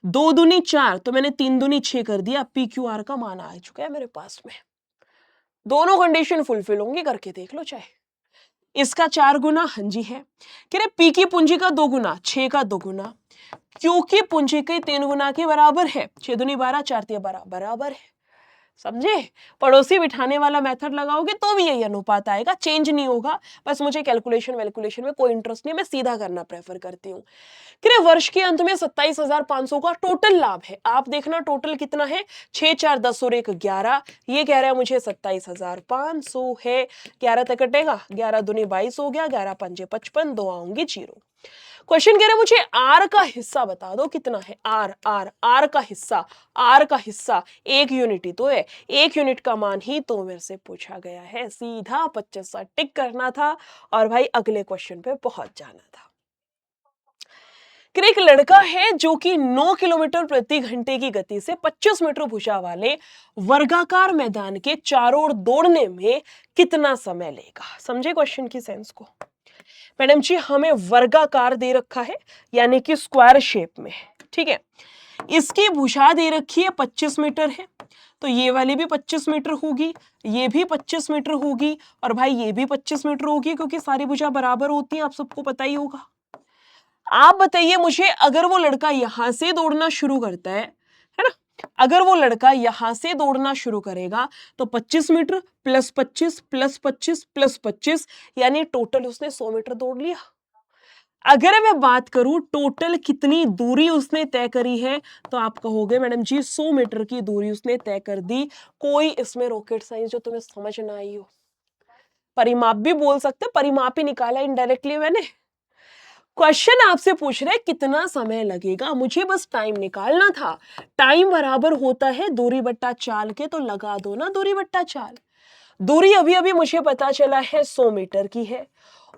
2 दूनी 4 तो मैंने 3 दूनी 6 कर दिया, पी क्यू आर का मान आ चुका है मेरे पास में। दोनों कंडीशन फुलफिल होंगी, करके देख लो चाहे। इसका 4 गुना, हाँ जी है। कह रहे पी की पूंजी का 2 गुना 6 का 2 गुना क्यू की पूंजी के 3 गुना के बराबर है। 6 दूनी 12 4 तिया 12 बराबर है। समझे, पड़ोसी बिठाने वाला मेथड लगाओगे तो भी यही अनुपात आएगा, चेंज नहीं होगा। बस मुझे कैलकुलेशन वैल्कुलेशन में कोई इंटरेस्ट नहीं, मैं सीधा करना प्रेफर करती हूँ। कि वर्ष के अंत में 27,500 का टोटल लाभ है। आप देखना टोटल कितना है, 6 4 10 और 1 11। ये कह रहा है मुझे 27,500 है। 11 तक कटेगा, 11 दूनी 22 हो गया, 11 पंजे 55, 2 आऊंगी 0। क्वेश्चन कह रहे मुझे आर का हिस्सा बता दो कितना है। आर का हिस्सा, आर का हिस्सा 1 यूनिट ही तो है, 1 यूनिट का मान ही तो मेरे से पूछा गया है। सीधा 25 सा टिक करना था और भाई अगले क्वेश्चन पे पहुंच जाना था। एक लड़का है जो कि 9 किलोमीटर प्रति घंटे की गति से 25 मीटर भुजा वाले वर्गाकार मैदान के चारों ओर दौड़ने में कितना समय लेगा। समझे क्वेश्चन की सेंस को। मैडम जी, हमें वर्गाकार दे रखा है, यानी कि स्क्वायर शेप में, ठीक है। इसकी भुजा दे रखी है 25 मीटर है, तो ये वाली भी 25 मीटर होगी, ये भी 25 मीटर होगी और भाई ये भी 25 मीटर होगी, क्योंकि सारी भुजा बराबर होती है, आप सबको पता ही होगा। आप बताइए मुझे, अगर वो लड़का यहां से दौड़ना शुरू करता है ना, अगर वो लड़का यहां से दौड़ना शुरू करेगा तो 25 मीटर प्लस 25 प्लस 25 प्लस 25, यानी टोटल उसने 100 मीटर दौड़ लिया। अगर मैं बात करूं टोटल कितनी दूरी उसने तय करी है, तो आप कहोगे मैडम जी 100 मीटर की दूरी उसने तय कर दी। कोई इसमें रॉकेट साइंस जो तुम्हें समझ ना आई हो, परिमाप भी बोल सकते, परिमाप ही निकाला इनडायरेक्टली मैंने। क्वेश्चन आपसे पूछ रहे कितना समय लगेगा, मुझे बस टाइम निकालना था। टाइम बराबर होता है दूरी बट्टा चाल के, तो लगा दो ना दूरी बट्टा चाल। दूरी अभी अभी मुझे पता चला है 100 मीटर की है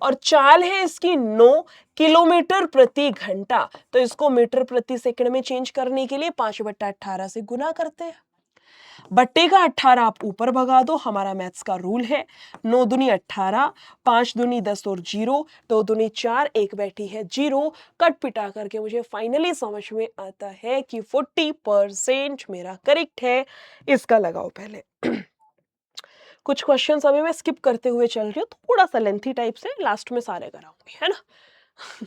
और चाल है इसकी 9 किलोमीटर प्रति घंटा, तो इसको मीटर प्रति सेकंड में चेंज करने के लिए 5/18 से गुना करते हैं। बट्टे का 18 आप ऊपर भगा दो, हमारा मैथ्स का रूल है। 9 दूनी 18, 5 दूनी 10 और 0, 2 दूनी 4, एक बैठी है 0। कट पिटा करके मुझे फाइनली समझ में आता है कि 40% मेरा करेक्ट है। इसका लगाओ पहले। कुछ क्वेश्चंस अभी मैं स्किप करते हुए चल रही हूँ, थोड़ा सा लेंथी टाइप से, लास्ट में सारे कराऊंगी, है ना।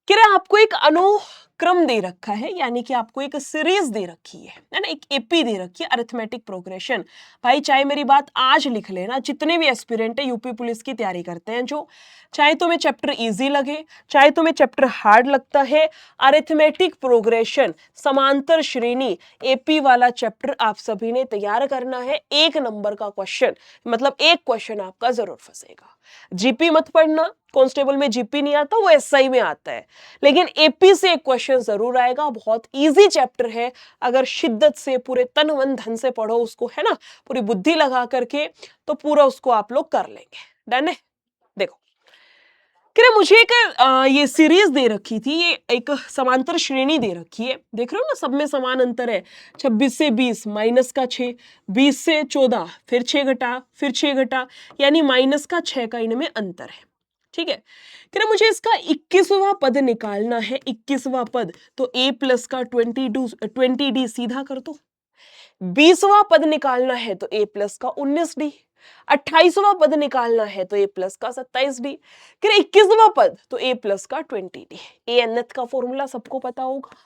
कि आपको एक अनुक्रम दे रखा है, यानी कि आपको एक सीरीज दे रखी है ना, एक एपी दे रखी है, अरिथमेटिक प्रोग्रेशन। भाई चाहे मेरी बात आज लिख लेना, जितने भी एस्पिरेंट है यूपी पुलिस की तैयारी करते हैं जो, चाहे तुम्हें चैप्टर इजी लगे चाहे तुम्हें चैप्टर हार्ड लगता है, अरिथमेटिक प्रोग्रेशन समांतर श्रेणी एपी वाला चैप्टर आप सभी ने तैयार करना है। 1 नंबर का क्वेश्चन, मतलब एक क्वेश्चन आपका जरूर फंसेगा। जीपी मत पढ़ना, कांस्टेबल में जीपी नहीं आता, वो एसआई में आता है, लेकिन एपी से एक क्वेश्चन जरूर आएगा। बहुत इजी चैप्टर है, अगर शिद्दत से पूरे तन मन धन से पढ़ो उसको, है ना, पूरी बुद्धि लगा करके, तो पूरा उसको आप लोग कर लेंगे। डन है। देखो कि मुझे एक ये सीरीज दे रखी थी, ये एक समांतर श्रेणी दे रखी है, देख रहे हो ना, सब में समान अंतर है। 26 से 20 माइनस का 6, 20 से 14 फिर 6 घटा, फिर 6 घटा, यानी माइनस का 6 का इनमें अंतर है। ठीक है, कि मुझे इसका 21वां पद निकालना है। 21वां पद तो a प्लस का 20d सीधा कर दो। 20वां पद निकालना है तो a प्लस का 19d। 28वां पद निकालना है तो a प्लस का 27d। फिर 21वां पद तो a प्लस का 20d। a nth का फॉर्मूला सबको पता होगा,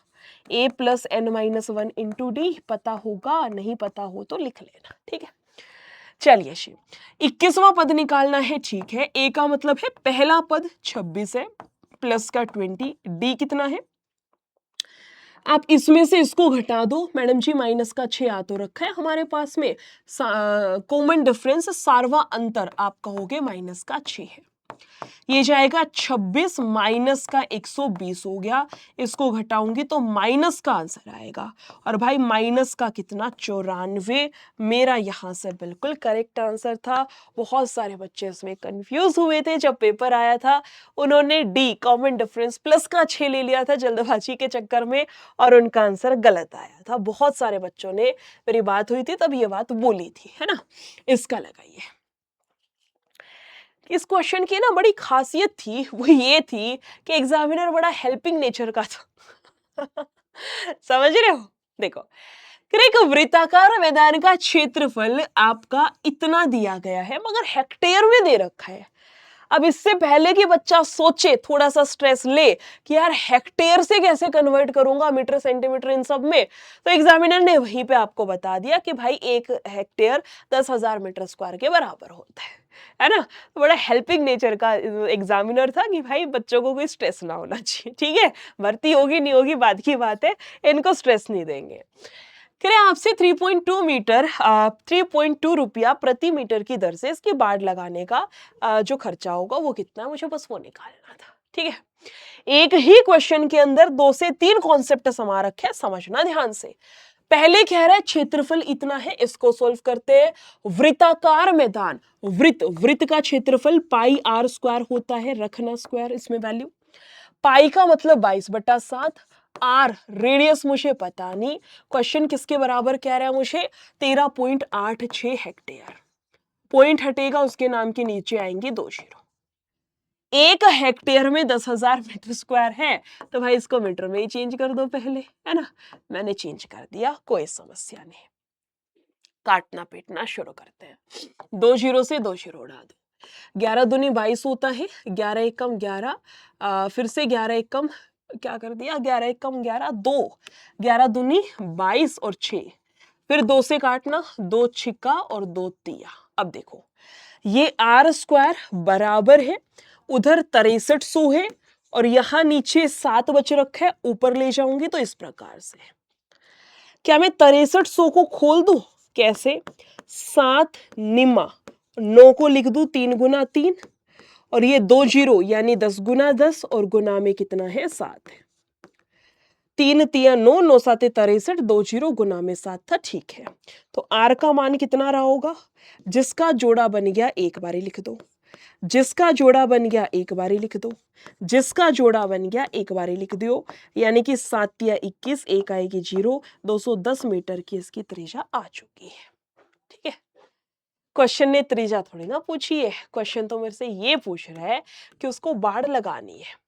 a plus n minus 1 into D, पता होगा, नहीं पता हो तो लिख लेना। ठीक है, चलिए शिव, 21वां पद निकालना है। ठीक है, a का मतलब है पहला पद 26 है, प्लस का 20, d कितना है, आप इसमें से इसको घटा दो। मैडम जी माइनस का 6 आ तो रखा है हमारे पास में, कॉमन डिफरेंस सारवा अंतर आप कहोगे माइनस का 6 है। ये जाएगा 26 माइनस का 120 हो गया, इसको घटाऊंगी तो माइनस का आंसर आएगा। और भाई माइनस का कितना, 94, मेरा यहां से बिल्कुल करेक्ट आंसर था। बहुत सारे बच्चे इसमें कंफ्यूज हुए थे, जब पेपर आया था उन्होंने डी कॉमन डिफरेंस प्लस का 6 ले लिया था जल्दबाजी के चक्कर में, और उनका आंसर गलत आया था। बहुत सारे बच्चों ने, मेरी बात हुई थी तब ये बात बोली थी, है ना। इसका लगाइए, इस क्वेश्चन की ना बड़ी खासियत थी, वो ये थी कि एग्जामिनर बड़ा हेल्पिंग नेचर का था। समझ रहे हो, देखो एक वृत्ताकार मैदान का क्षेत्रफल आपका इतना दिया गया है, मगर हेक्टेयर में दे रखा है। अब इससे पहले कि बच्चा सोचे, थोड़ा सा स्ट्रेस ले कि यार हेक्टेयर से कैसे कन्वर्ट करूंगा मीटर सेंटीमीटर इन सब में, तो एग्जामिनर ने वहीं पे आपको बता दिया कि भाई 1 हेक्टेयर 10,000 मीटर स्क्वायर के बराबर होता है ना। तो बड़ा हेल्पिंग नेचर का एग्जामिनर था कि भाई बच्चों को कोई स्ट्रेस ना होना चाहिए। ठीक है, भर्ती होगी नहीं होगी बाद की बात है, इनको स्ट्रेस नहीं देंगे। कह रहे आपसे 3.2 मीटर 3.2 रुपया प्रति मीटर की दर से इसकी बाड़ लगाने का जो खर्चा होगा वो कितना, मुझे बस वो निकालना था। ठीक है, एक ही क्वेश्चन के अंदर 2 से 3 कॉन्सेप्ट समा रखे हैं, समझना ध्यान से। पहले कह रहा है क्षेत्रफल इतना है, इसको सोल्व करते हैं। वृत्ताकार मैदान, वृत्त का क्षेत्रफल पाई आर स्क्वायर होता है, रखना स्क्वायर इसमें वैल्यू। पाई का मतलब 22/7, आर रेडियस मुझे पता नहीं, क्वेश्चन किसके बराबर कह रहा है मुझे, 13.86 हेक्टेयर। पॉइंट हटेगा उसके नाम के नीचे आएंगे 2 जीरो। 1 हेक्टेयर में 10,000 मीटर स्क्वायर है, तो भाई इसको मीटर में ही चेंज कर दो पहले, है ना। मैंने चेंज कर दिया, कोई समस्या नहीं। काटना पीटना शुरू करते हैं। 2 जीरो से 2 जीरो उड़ा दो। 11 दूनी 22 होता है, 11 एकम 11, फिर से 11 एकम क्या कर दिया, 11 एकम 11, 2, 11 दूनी 22 और 6, फिर 2 से काटना, 2 छिक्का और 2 तिया। अब देखो ये आर स्क्वायर बराबर है, उधर 6300 है, और यहां नीचे 7 बच रखा है, ऊपर ले जाऊंगी तो इस प्रकार से। क्या मैं 6300 को खोल दूं, कैसे, 7 निम्मा 9 को लिख दूं 3 गुना 3, और ये 2 जीरो यानी 10 गुना 10, और गुना में कितना है 7 है। 3 तिया 9, 9 7 63, 2 जीरो गुना में 7 था। ठीक है, तो आर का मान कितना रहा होगा, जिसका जोड़ा बन गया एक बारी लिख दो, जिसका जोड़ा बन गया एक बारी लिख दो, जिसका जोड़ा बन गया एक बारी लिख दो, यानी कि 7 तिया 21, एक आएगी 0, 210 मीटर की इसकी त्रिज्या आ चुकी है। ठीक है, क्वेश्चन ने त्रिज्या थोड़ी ना पूछी है, क्वेश्चन तो मेरे से ये पूछ रहा है कि उसको बाड़ लगानी है।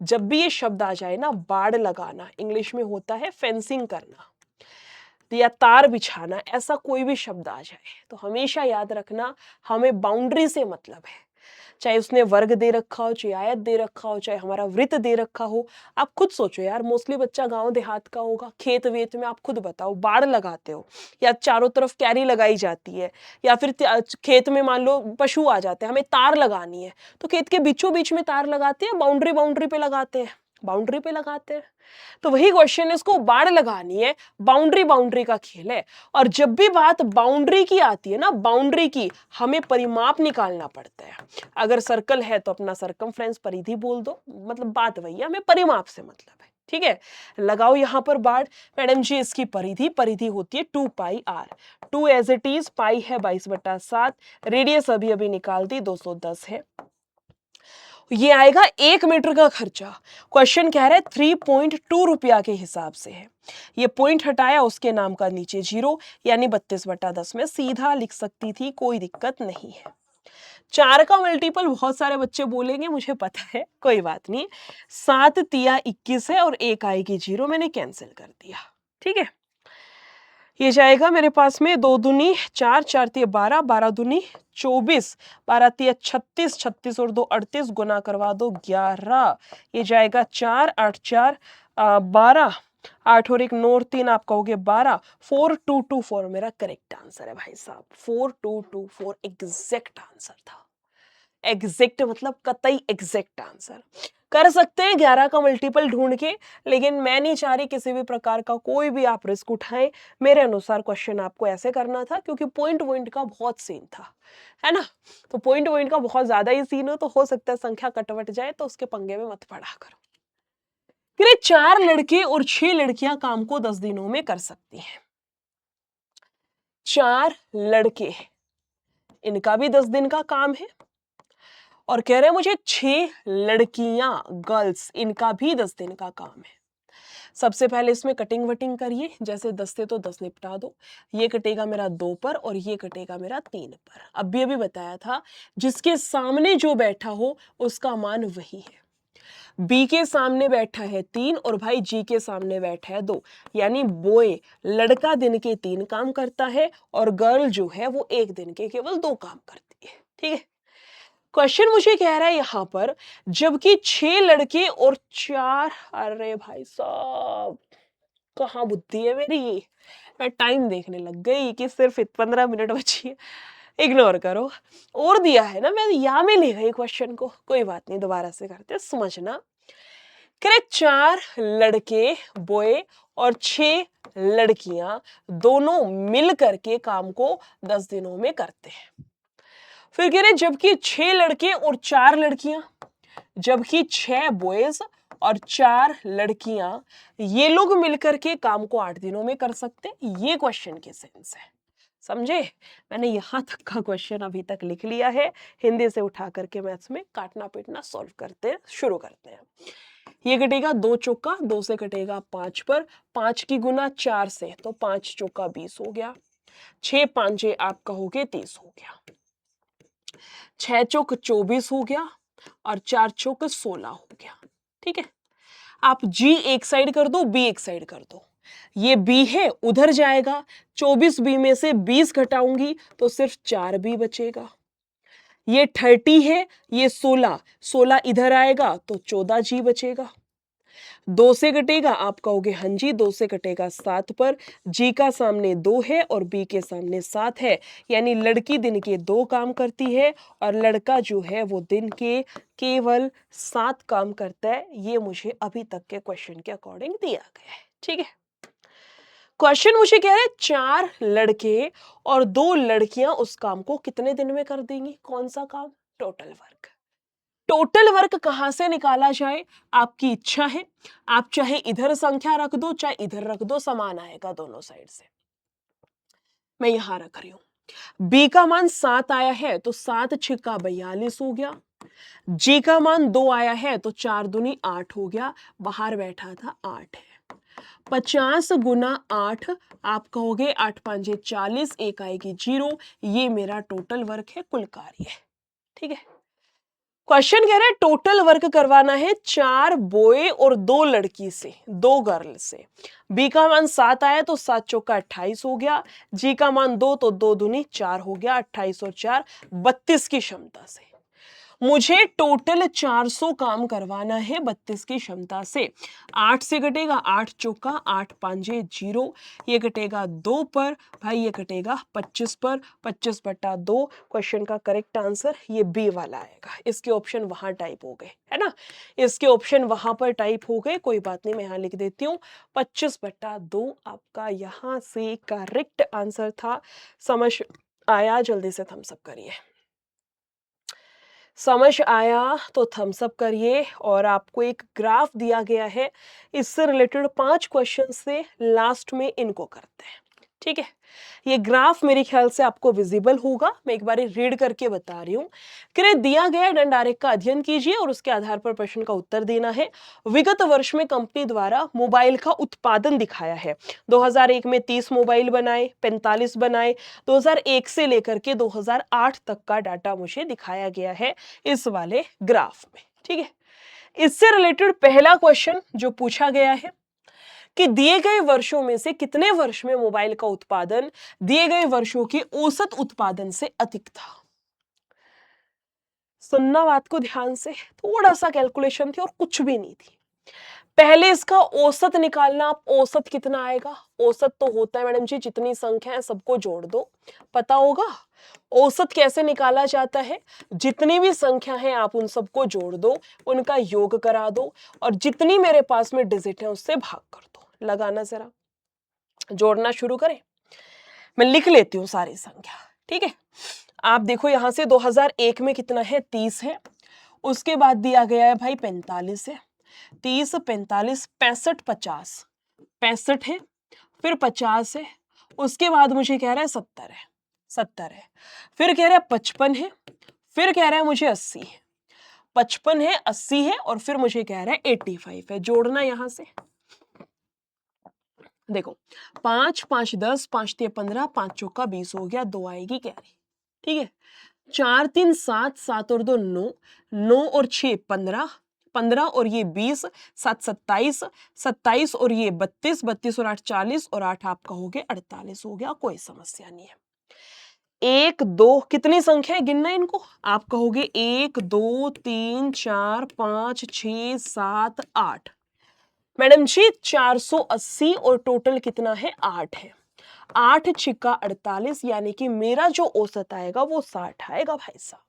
जब भी ये शब्द आ जाए ना, बाड़ लगाना इंग्लिश में होता है फेंसिंग करना या तार बिछाना, ऐसा कोई भी शब्द आ जाए तो हमेशा याद रखना हमें बाउंड्री से मतलब है। चाहे उसने वर्ग दे रखा हो, चाहे आयत दे रखा हो, चाहे हमारा वृत्त दे रखा हो। आप खुद सोचो यार, मोस्टली बच्चा गांव देहात का होगा, खेत वेत में आप खुद बताओ बाड़ लगाते हो, या चारों तरफ क्यारी लगाई जाती है, या फिर खेत में मान लो पशु आ जाते हैं, हमें तार लगानी है, तो खेत के बीचों बीच में तार लगाते हैं, बाउंड्री पे लगाते हैं, बाउंड्री पे लगाते हैं। तो वही क्वेश्चन है, इसको बाड़ लगानी है, बाउंड्री बाउंड्री का खेल है। और जब भी बात बाउंड्री की आती है ना, बाउंड्री की, हमें परिमाप निकालना पड़ता है। अगर सर्कल है तो अपना सरकमफ्रेंस परिधि बोल दो, मतलब बात वही है, हमें परिमाप से मतलब है। ठीक है, लगाओ यहां पर बाड़। मैडम जी इसकी परिधि, परिधि होती है 2 पाई आर, 2 एज इट इज, पाई है 22/7, रेडियस अभी अभी निकाल दी 210 है। ये आएगा 1 मीटर का खर्चा। क्वेश्चन कह रहा है 3.2 रुपया के हिसाब से है। ये पॉइंट हटाया, उसके नाम का नीचे 0, यानी 32/10 में सीधा लिख सकती थी, कोई दिक्कत नहीं है। 4 का मल्टीपल बहुत सारे बच्चे बोलेंगे, मुझे पता है, कोई बात नहीं। 7 तिया 21 है और 1 आएगी 0, मैंने कैंसिल कर दिया। ठीक है, ये जाएगा मेरे पास में 2 दूनी 4, 4 तिया 12, 12 दूनी 24, 12 तिया 36, 36 और 2 38, गुना करवा दो 11। ये जाएगा 4, 8 4 12, 8 और 1 9 और 3 आप कहोगे 12, 4224 मेरा करेक्ट आंसर है भाई साहब। 4224 एग्जैक्ट आंसर था। एग्जैक्ट मतलब कतई एग्जैक्ट आंसर। कर सकते हैं 11 का मल्टीपल ढूंढ के, लेकिन मैं नहीं चाह रही किसी भी प्रकार का कोई भी आप रिस्क उठाएं। मेरे अनुसार क्वेश्चन आपको ऐसे करना था, क्योंकि पॉइंट वॉइंट का बहुत सीन था, है ना। तो पॉइंट वॉइंट का बहुत ज्यादा ही सीन हो तो हो सकता है संख्या कटवट जाए, तो उसके पंगे में मत पड़ा करो। फिर 4 लड़के और 6 लड़कियां काम को 10 दिनों में कर सकती हैं। 4 लड़के, इनका भी 10 दिन का काम है, और कह रहे हैं मुझे 6 लड़कियां, गर्ल्स, इनका भी 10 दिन का काम है। सबसे पहले इसमें कटिंग वटिंग करिए, जैसे 10 थे तो 10 निपटा दो। ये कटेगा मेरा 2 पर और ये कटेगा मेरा 3 पर। अभी बताया था, जिसके सामने जो बैठा हो उसका मान वही है। बी के सामने बैठा है 3 और भाई जी के सामने बैठा है 2, यानी बॉय, लड़का दिन के 3 काम करता है और गर्ल जो है वो 1 दिन के केवल 2 काम करती है। ठीक है, क्वेश्चन मुझे कह रहा है यहां पर, जबकि 6 लड़के और 4, अरे भाई साहब कहाँ बुद्धि है मेरी, मैं टाइम देखने लग गई कि सिर्फ 15 मिनट बची है। इग्नोर करो, और दिया है ना, मैं या में ले गई क्वेश्चन को, कोई बात नहीं, दोबारा से करते, समझना। करेक्ट, 4 लड़के बॉय और 6 लड़कियां दोनों मिल करके काम को 10 दिनों में करते हैं। फिर कह रहे जबकि 6 लड़के और 4 लड़कियां, जबकि 6 बॉयज और 4 लड़कियां, ये लोग मिलकर के काम को 8 दिनों में कर सकते हैं। ये क्वेश्चन के सेंस है, समझे। मैंने यहां तक का क्वेश्चन अभी तक लिख लिया है। हिंदी से उठा करके मैथ्स में काटना पीटना सॉल्व करते हैं, शुरू करते हैं। ये कटेगा 2 चौका, 2 से कटेगा 5 पर, 5 की गुना 4 से, तो 5 चौका 20 हो गया, 6 5 आप कहोगे 30 हो गया, 6 चौक 24 हो गया और 4 चौक 16 हो गया। ठीक है, आप जी एक साइड कर दो, बी एक साइड कर दो। ये बी है, उधर जाएगा, 24 बी में से 20 घटाऊंगी तो सिर्फ 4 बी बचेगा। ये 30 है, ये 16, 16 इधर आएगा तो 14 जी बचेगा। 2 से कटेगा, आप कहोगे हाँ जी, 2 से कटेगा 7 पर, जी का सामने 2 है और बी के सामने 7 है, यानी लड़की दिन के 2 काम करती है और लड़का जो है वो दिन के केवल 7 काम करता है। ये मुझे अभी तक के क्वेश्चन के अकॉर्डिंग दिया गया है। ठीक है, क्वेश्चन मुझे कह रहे हैं 4 लड़के और 2 लड़कियां उस काम को कितने दिन में कर देंगी। कौन सा काम? Total work. टोटल वर्क कहां से निकाला जाए, आपकी इच्छा है। आप चाहे इधर संख्या रख दो, चाहे इधर रख दो, समान आएगा दोनों साइड से। मैं यहां रख रही हूं, बी का मान 7 आया है तो 7 छिक्का 42 हो गया। जी का मान 2 आया है तो 4 दूनी 8 हो गया, बाहर बैठा था 8 है। 50 गुना 8, आप कहोगे 8 5 40, एक आएगी 0। ये मेरा टोटल वर्क है, कुल कार्य। ठीक है, क्वेश्चन कह रहा है टोटल वर्क करवाना है 4 बॉय और 2 लड़की से, 2 गर्ल से। बी का मान 7 आया तो 7 चौका 28 हो गया, जी का मान 2 तो 2 दूनी 4 हो गया, 28 और 4 32 की क्षमता से। मुझे टोटल 400 काम करवाना है 32 की क्षमता से। 8 से कटेगा 8 चौका 8 पांजे 0, ये कटेगा 2 पर, भाई ये कटेगा 25 पर, 25/2। क्वेश्चन का करेक्ट आंसर ये बी वाला आएगा। इसके ऑप्शन वहां टाइप हो गए, है ना, इसके ऑप्शन वहां पर टाइप हो गए, कोई बात नहीं, मैं यहाँ लिख देती हूँ 25/2 आपका यहाँ से करेक्ट आंसर था। समझ आया? जल्दी से थम्स अप करिए। समझ आया तो थम्स अप करिए। और आपको एक ग्राफ दिया गया है, इससे रिलेटेड 5 क्वेश्चन से लास्ट में इनको करते हैं, ठीक है। ये ग्राफ मेरे ख्याल से आपको विजिबल होगा, मैं एक बार रीड करके बता रही हूँ कि दिया गया दंड आरेख का अध्ययन कीजिए और उसके आधार पर प्रश्न का उत्तर देना है। विगत वर्ष में कंपनी द्वारा मोबाइल का उत्पादन दिखाया है। 2001 में 30 मोबाइल बनाए, 45 बनाए, 2001 से लेकर के 2008 तक का डाटा मुझे दिखाया गया है इस वाले ग्राफ में, ठीक है। इससे रिलेटेड पहला क्वेश्चन जो पूछा गया है कि दिए गए वर्षों में से कितने वर्ष में मोबाइल का उत्पादन दिए गए वर्षों के औसत उत्पादन से अधिक था। सुनना बात को ध्यान से, थोड़ा सा कैलकुलेशन थी और कुछ भी नहीं थी। पहले इसका औसत निकालना, आप औसत कितना आएगा, औसत तो होता है मैडम जी जितनी संख्या है सबको जोड़ दो, पता होगा। औसत कैसे निकाला जाता है, जितनी भी संख्या है आप उन सबको जोड़ दो, उनका योग करा दो और जितनी मेरे पास में डिजिट है उससे भाग कर दो। लगाना जरा, जोड़ना शुरू करें। मैं लिख लेती हूँ सारी संख्या, ठीक है। आप देखो यहां से 2001 में कितना है, 30 है। उसके बाद दिया गया है भाई 45 है, 30 45 65 50, 65 है, फिर 50 है, उसके बाद मुझे कह रहा है 70 है, 70 है, फिर कह रहा है 55 है, फिर कह रहा है मुझे 80 है, 55 है 80 है और फिर मुझे कह रहा है 85 है। जोड़ना यहां से देखो, 5 5 10, 5 3 15, 5 चौका 20 हो गया, 2 आएगी कैरी, ठीक है। 4 3 7, 7 और 2 9, 9 और 6 15, 15 और ये 20, 7 27, 27 और ये 32, 32 और 8 40 और 8 आपका हो गया 48 हो गया, कोई समस्या नहीं है। 1 2 कितनी संख्या है, गिनना इनको, आप कहोगे 1 2 3 4 5 6 7 8। मैडम जी 480 और टोटल कितना है, 8 है। 8 छिक्का 48, यानी कि मेरा जो औसत आएगा वो 60 आएगा भाई साहब।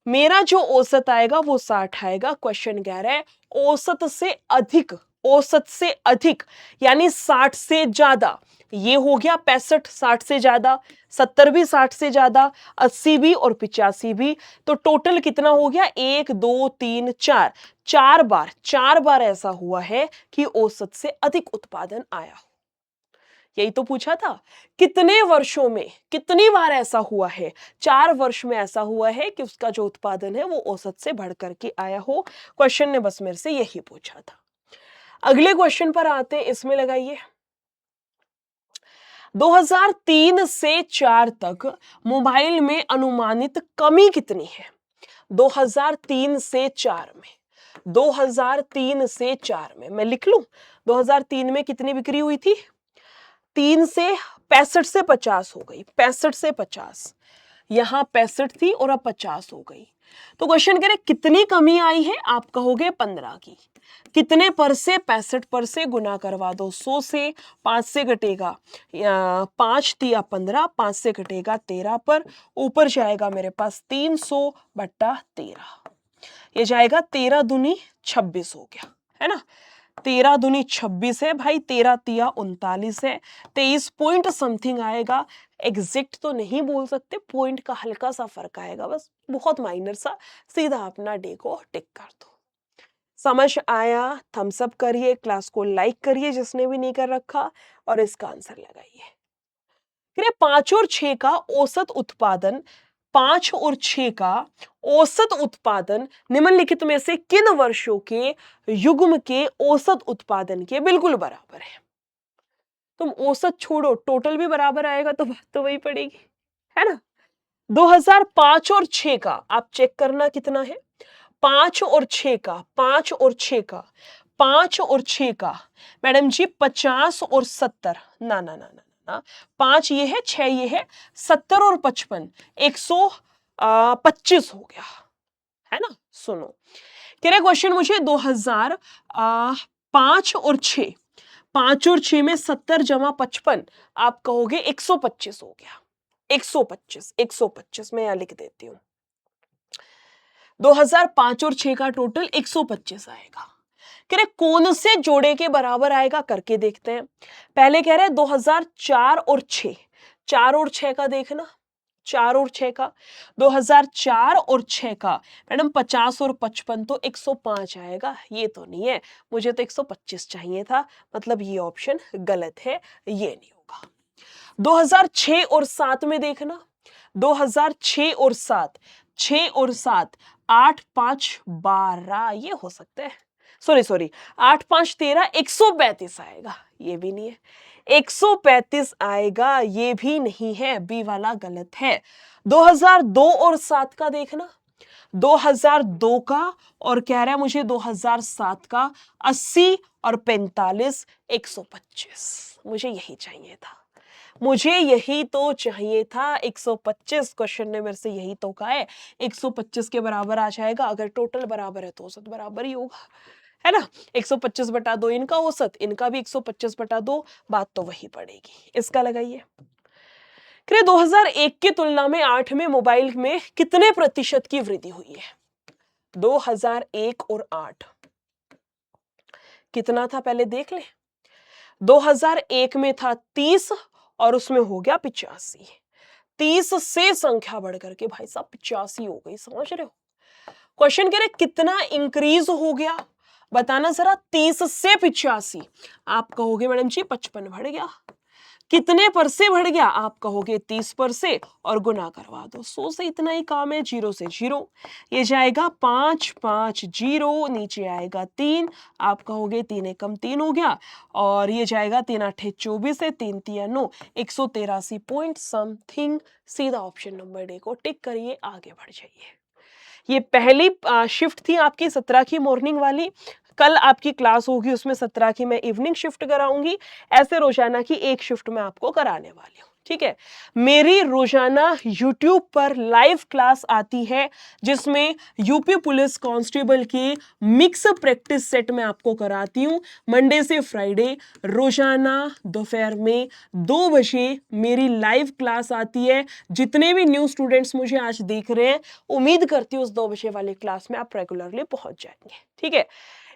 मेरा जो औसत आएगा वो 60 आएगा। क्वेश्चन कह रहा है औसत से अधिक, औसत से अधिक यानी 60 से ज्यादा। ये हो गया 65 60 से ज्यादा, 70 भी 60 से ज्यादा, 80 भी और 85 भी। तो टोटल कितना हो गया, 1 2 3 4, 4 बार ऐसा हुआ है कि औसत से अधिक उत्पादन आया हो। यही तो पूछा था, कितने वर्षों में कितनी बार ऐसा हुआ है। 4 वर्ष में ऐसा हुआ है कि उसका जो उत्पादन है वो औसत से बढ़ करके आया हो। क्वेश्चन ने बस मेरे से यही पूछा था। अगले क्वेश्चन पर आते हैं, इसमें लगाइए 2003 से 4 तक मोबाइल में अनुमानित कमी कितनी है। 2003 से 4 में, 2003 से 4 में मैं लिख लूं, 2003 में कितनी बिक्री हुई थी, 3 से 65 से 50 हो गई, 65 से 50, यहां 65 थी और अब 50 हो गई। तो क्वेश्चन कह रहे कितनी कमी आई है, आप कहोगे 15 की। कितने पर से, 65 पर से गुना करवा दो 100 से, 5 से कटेगा 5 दिया 15, 5 से कटेगा 13 पर, ऊपर जाएगा मेरे पास 300/13, ये जाएगा 13 दूनी 26 हो गया, है ना। 13 दूनी 26 है भाई, 13 तिया 39 है, 23 पॉइंट समथिंग आएगा। एग्जैक्ट तो नहीं बोल सकते, पॉइंट का हल्का सा फर्क आएगा, बस बहुत माइनर सा। सीधा अपना डे को टिक कर दो। समझ आया, थम्स अप करिए, क्लास को लाइक करिए जिसने भी नहीं कर रखा और इसका आंसर लगाइए। 5 और 6 का औसत उत्पादन, 5 और 6 का औसत उत्पादन निम्नलिखित में से किन वर्षों के युग्म के औसत उत्पादन के बिल्कुल बराबर है। तुम औसत छोड़ो, टोटल भी बराबर आएगा तो बात तो वही पड़ेगी, है ना। 2005 और 6 का आप चेक करना कितना है, 5 और 6 का, 5 और 6 का, 5 और 6 का मैडम जी 50 और 70, ना ना ना ना ना, 5 ये है, 6 ये है, 70 और 55 125 हो गया। है ना। सुनो, कह रहे क्वेश्चन मुझे 2005 और 6, 5 और 6 में 70 जमा 55, आप कहोगे 125 हो गया। 125 मैं यहां लिख देती हूं। 2005 और 6 का टोटल 125 आएगा। कह रहे कौन से जोड़े के बराबर आएगा, करके देखते हैं। पहले कह रहे 2004 और 6, 4 और 6 का देखना, 4 और 6 का, 2004 और 6 का मैडम 50 और 55 तो 105 आएगा। ये तो नहीं है, मुझे तो 125 चाहिए था, मतलब ये ऑप्शन गलत है, ये नहीं होगा। 2006 और 7 में देखना, 2006 और 7, 6 और 7, 8 5 12, ये हो सकता है। सॉरी 8 5 13, 135 आएगा, ये भी नहीं है। 135 आएगा, ये भी नहीं है, बी वाला गलत है। 2002 और 7 का देखना, 2002 का और कह रहा है मुझे 2007 का 80 और 45, 125, मुझे यही चाहिए था, मुझे यही तो चाहिए था। 125 क्वेश्चन ने मेरे से यही तो कहा है, 125 के बराबर आ जाएगा। अगर टोटल बराबर है तो औसत बराबर ही होगा, है ना। 125/2 इनका औसत, इनका भी 125/2, बात तो वही पड़ेगी। इसका लगाइए। 2001 की तुलना में 8 में मोबाइल में कितने प्रतिशत की वृद्धि हुई है। 2001 और 8 कितना था, पहले देख ले। 2001 में था 30 और उसमें हो गया 85। 30 से संख्या बढ़ करके भाई साहब 85 हो गई, समझ रहे हो। क्वेश्चन कह रहे कितना इंक्रीज हो गया, बताना जरा। 30 से 85, आप कहोगे मैडम जी 55 बढ़ गया। कितने पर से बढ़ गया, आप कहोगे 30 पर से, और गुना करवा दो। 100 से इतना ही काम है, 0 से 0, ये जाएगा 5 5 0, नीचे आएगा 3, आप कहोगे 3 एकम 3 हो गया, और ये जाएगा 3 8 24 है, 3 3 9, 183 पॉइंट समथिंग। सीधा ऑप्शन नंबर डी को टिक करिए, आगे बढ़ जाइए। ये पहली शिफ्ट थी आपकी 17 की मॉर्निंग वाली। कल आपकी क्लास होगी, उसमें 17 की मैं इवनिंग शिफ्ट कराऊंगी। ऐसे रोजाना की एक शिफ्ट मैं आपको कराने वाली हूँ, ठीक है। मेरी रोजाना YouTube पर लाइव क्लास आती है, जिसमें यूपी पुलिस कांस्टेबल की मिक्स प्रैक्टिस सेट में आपको कराती हूँ। मंडे से फ्राइडे रोजाना दोपहर में 2 बजे मेरी लाइव क्लास आती है। जितने भी न्यू स्टूडेंट्स मुझे आज देख रहे हैं, उम्मीद करती हूँ उस 2 बजे वाली क्लास में आप रेगुलरली पहुंच जाएंगे, ठीक है।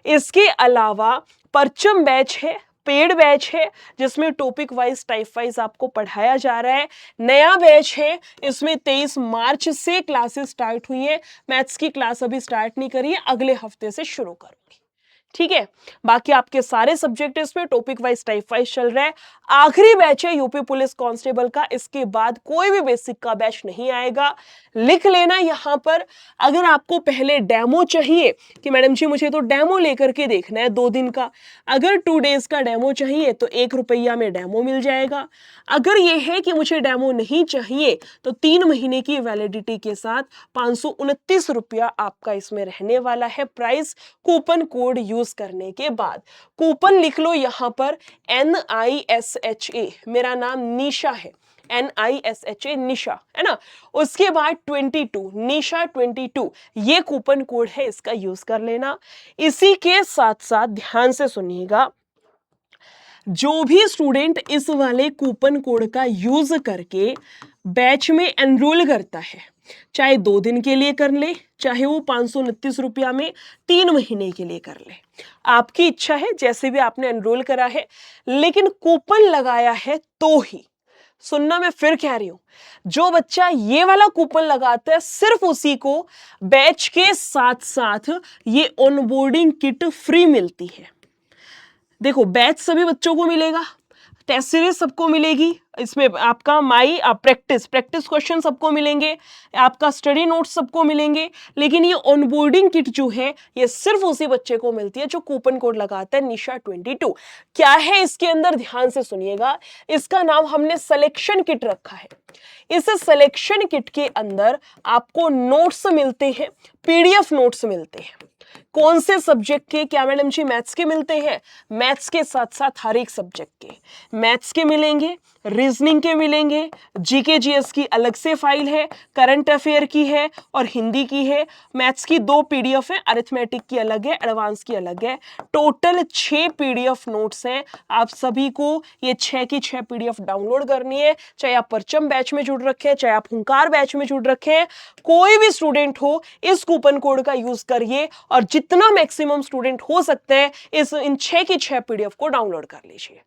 इसके अलावा परचम बैच है, पेड बैच है, जिसमें टॉपिक वाइज टाइप वाइज आपको पढ़ाया जा रहा है। नया बैच है, इसमें 23 मार्च से क्लासेस स्टार्ट हुई है। मैथ्स की क्लास अभी स्टार्ट नहीं करी है, अगले हफ्ते से शुरू करूंगी, ठीक है। बाकी आपके सारे सब्जेक्ट इसमें टॉपिक वाइज टाइप वाइज चल रहा है। आखिरी बैच है यूपी पुलिस कांस्टेबल का, इसके बाद कोई भी बेसिक का बैच नहीं आएगा। लिख लेना यहां पर। अगर आपको पहले डेमो चाहिए कि मैडम जी मुझे तो डेमो लेकर के देखना है 2 दिन का, अगर 2 डेज का डेमो चाहिए तो 1 रुपया में डेमो मिल जाएगा। अगर यह है कि मुझे डेमो नहीं चाहिए तो 3 महीने की वैलिडिटी के साथ 529 रुपया आपका इसमें रहने वाला है प्राइस, कूपन कोड यूज करने के बाद। कूपन लिख लो यहां पर NISHA, मेरा नाम निशा है, NISHA निशा, है ना। उसके बाद 22 निशा 22, ये कूपन कोड है, इसका यूज कर लेना। इसी के साथ साथ ध्यान से सुनिएगा, जो भी स्टूडेंट इस वाले कूपन कोड का यूज करके बैच में एनरोल करता है, चाहे 2 दिन के लिए कर ले, चाहे वो 529 रुपया में 3 महीने के लिए कर ले, आपकी इच्छा है, जैसे भी आपने एनरोल करा है, लेकिन कूपन लगाया है तो ही। सुनना, मैं फिर कह रही हूं, जो बच्चा ये वाला कूपन लगाता है सिर्फ उसी को बैच के साथ साथ ये ऑनबोर्डिंग किट फ्री मिलती है। देखो, बैच सभी बच्चों को मिलेगा, टेस्ट सीरीज सबको मिलेगी, इसमें आपका माई प्रैक्टिस क्वेश्चन सबको मिलेंगे, आपका स्टडी नोट्स सबको मिलेंगे, लेकिन ये ऑनबोर्डिंग किट जो है ये सिर्फ उसी बच्चे को मिलती है जो कूपन कोड लगाता है निशा 22। क्या है इसके अंदर, ध्यान से सुनिएगा। इसका नाम हमने सिलेक्शन किट रखा है। इस सिलेक्शन किट के अंदर आपको नोट्स मिलते हैं, PDF नोट्स मिलते हैं। कौन से सब्जेक्ट के? क्या मैडम जी मैथ्स के मिलते हैं? मैथ्स के साथ साथ हर एक सब्जेक्ट के, मैथ्स के मिलेंगे, रीजनिंग के मिलेंगे, जीके जीएस की अलग से फाइल है, करंट अफेयर की है और हिंदी की है। मैथ्स की 2 पीडीएफ है, अरिथमेटिक की अलग है, एडवांस की अलग है। टोटल 6 पीडीएफ नोट्स हैं। आप सभी को ये 6 की 6 पीडीएफ डाउनलोड करनी है, चाहे आप परचम बैच में जुड़ रखे हैं, चाहे आप हुंकार बैच में जुड़ रखे हैं, कोई भी स्टूडेंट हो इस कूपन कोड का यूज करिए और जितना मैक्सिमम स्टूडेंट हो सकते हैं इन 6 की 6 पीडीएफ को डाउनलोड कर लीजिए।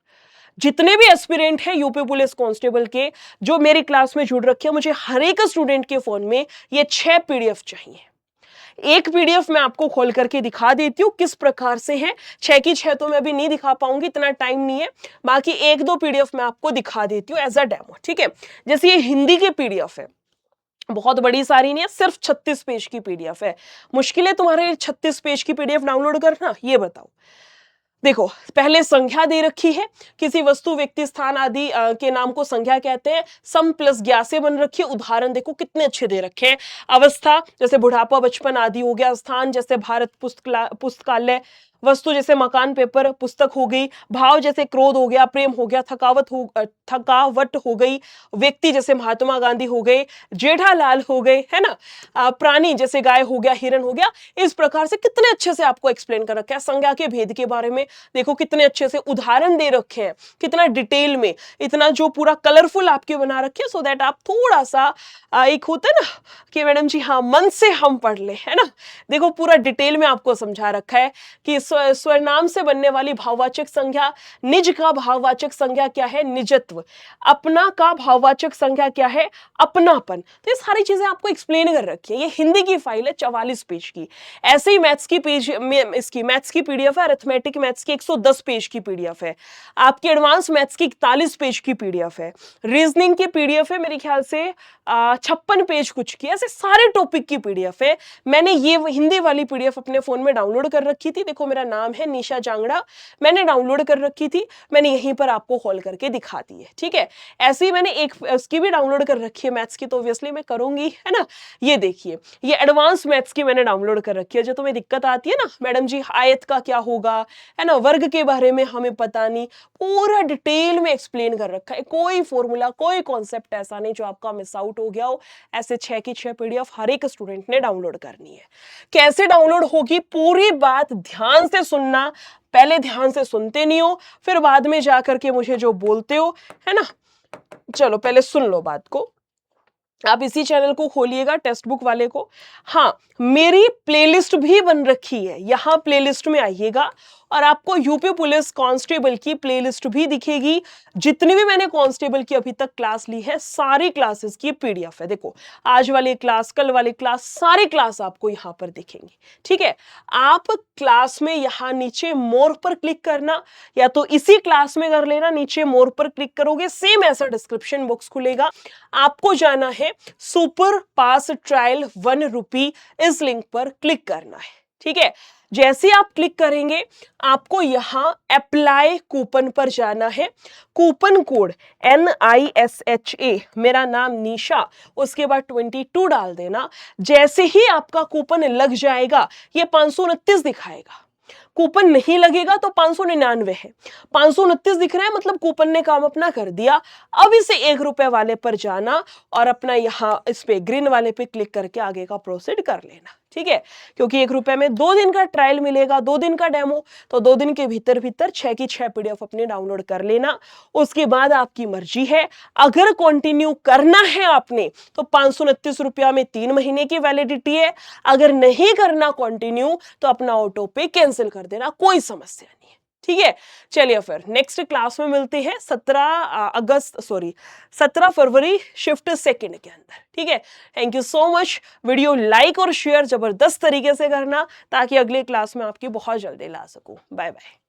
जितने भी एस्पिरेंट हैं यूपी पुलिस कांस्टेबल के जो मेरी क्लास में जुड़ रखे हैं, मुझे हर एक स्टूडेंट के फोन में ये 6 पीडीएफ चाहिए। एक पीडीएफ मैं आपको खोल करके दिखा देती हूं किस प्रकार से है। 6 की 6 तो मैं अभी नहीं दिखा पाऊंगी, इतना टाइम नहीं है। बाकी 1-2 पीडीएफ मैं आपको दिखा देती हूं एज अ डेमो, ठीक है। जैसे ये हिंदी की पीडीएफ है, बहुत बड़ी सारी नहीं है, सिर्फ 36 पेज की पीडीएफ है। मुश्किल है तुम्हारे 36 पेज की पीडीएफ डाउनलोड करना? ये बताओ। देखो, पहले संख्या दे रखी है, किसी वस्तु व्यक्ति स्थान आदि के नाम को संख्या कहते हैं। सम प्लस ज्ञा से बन रखी है। उदाहरण देखो कितने अच्छे दे रखे हैं। अवस्था जैसे बुढ़ापा, बचपन आदि हो गया। स्थान जैसे भारत पुस्तकालय। वस्तु जैसे मकान, पेपर, पुस्तक हो गई। भाव जैसे क्रोध हो गया, प्रेम हो गया, थकावट हो गई। व्यक्ति जैसे महात्मा गांधी हो गए, जेठालाल हो गए, है ना। प्राणी जैसे गाय हो गया, हिरण हो गया। इस प्रकार से कितने अच्छे से आपको एक्सप्लेन कर रखा है। संज्ञा के भेद के बारे में देखो कितने अच्छे से उदाहरण दे रखे हैं, कितना डिटेल में, इतना जो पूरा कलरफुल आपके बना रखे हैं, सो दैट आप थोड़ा सा एक होता है ना कि मैडम जी हाँ मन से हम पढ़ ले, है ना। देखो पूरा डिटेल में आपको समझा रखा है कि स्वरनाम से बनने वाली भाववाचक संज्ञा। निज का भाववाचक संज्ञा क्या है? निजत्व। अपना का भाववाचक संज्ञा क्या है? अपनापन। तो ये सारी चीजें आपको एक्सप्लेन कर रखी है। ये हिंदी की फाइल है 44 पेज की। ऐसे ही मैथ्स की पेज में इसकी मैथ्स की पीडीएफ है, अरिथमेटिक मैथ्स की 110 पेज की पीडीएफ है। आपकी एडवांस मैथ्स की 41 पेज की पीडीएफ है। रीजनिंग की पीडीएफ है मेरे ख्याल से 56 पेज कुछ की। ऐसे सारे टॉपिक की पीडीएफ है। मैंने ये हिंदी वाली पीडीएफ अपने फोन में डाउनलोड कर रखी थी। देखो मेरा नाम है निशा जांगड़ा, मैंने डाउनलोड कर रखी थी, मैंने यहीं पर आपको खोल करके दिखा दी है, ठीक है। ऐसे ही मैंने एक उसकी भी डाउनलोड कर रखी है मैथ्स की, तो ऑब्वियसली मैं करूंगी, है ना। ये देखिए, ये एडवांस मैथ्स की मैंने डाउनलोड कर रखी है। जो तुम्हें दिक्कत आती है ना मैडम जी आयत का क्या होगा, है ना, वर्ग के बारे में हमें पता नहीं, पूरा डिटेल में एक्सप्लेन कर रखा है। कोई फॉर्मूला, कोई कॉन्सेप्ट ऐसा नहीं जो आपका मिस आउट हो गया हो। ऐसे 6 की 6 पीडीएफ हर एक स्टूडेंट ने डाउनलोड करनी है। कैसे डाउनलोड होगी? पूरी बात ध्यान से सुनना। पहले ध्यान से सुनते नहीं हो, फिर बाद में जाकर के मुझे जो बोलते हो, है ना। चलो पहले सुन लो बात को। आप इसी चैनल को खोलिएगा, टेक्स्ट बुक वाले को। हाँ, मेरी प्लेलिस्ट भी बन रखी है, यहां प्लेलिस्ट में आइएगा और आपको यूपी पुलिस कांस्टेबल की प्लेलिस्ट भी दिखेगी। जितनी भी मैंने कांस्टेबल की अभी तक क्लास ली है, सारी क्लासेस की पीडीएफ है। देखो आज वाली क्लास, कल वाली क्लास, सारी क्लास आपको यहां पर दिखेंगी, ठीक है। आप क्लास में यहां नीचे मोर पर क्लिक करना, या तो इसी क्लास में कर लेना। नीचे मोर पर क्लिक करोगे, सेम ऐसा डिस्क्रिप्शन बॉक्स खुलेगा। आपको जाना है सुपर पास ट्रायल 1 रुपी, इस लिंक पर क्लिक करना है, ठीक है। जैसे आप क्लिक करेंगे आपको यहां अप्लाई कूपन पर जाना है। कूपन कोड NISHA, मेरा नाम निशा, उसके बाद 22 डाल देना। जैसे ही आपका कूपन लग जाएगा ये 529 दिखाएगा। कूपन नहीं लगेगा तो 599 है। 529 दिख रहा है मतलब कूपन ने काम अपना कर दिया। अब इसे 1 रुपए वाले पर जाना और अपना यहां इस पे ग्रीन वाले पे क्लिक करके आगे का प्रोसीड कर लेना, ठीक है। क्योंकि 1 रुपए में 2 दिन का ट्रायल मिलेगा, 2 दिन का डेमो, तो 2 दिन के भीतर 6 की 6 पीडीएफ अपने डाउनलोड कर लेना। उसके बाद आपकी मर्जी है, अगर कंटिन्यू करना है आपने तो 529 रुपया में 3 महीने की वैलिडिटी है। अगर नहीं करना कंटिन्यू तो अपना ऑटो पे कैंसिल कर देना, कोई समस्या नहीं है, ठीक है। चलिए फिर नेक्स्ट क्लास में मिलते हैं 17 फरवरी शिफ्ट सेकंड के अंदर, ठीक है। Thank you so much. Video like और शेयर जबरदस्त तरीके से करना ताकि अगले क्लास में आपकी बहुत जल्दी ला सकूं। Bye bye.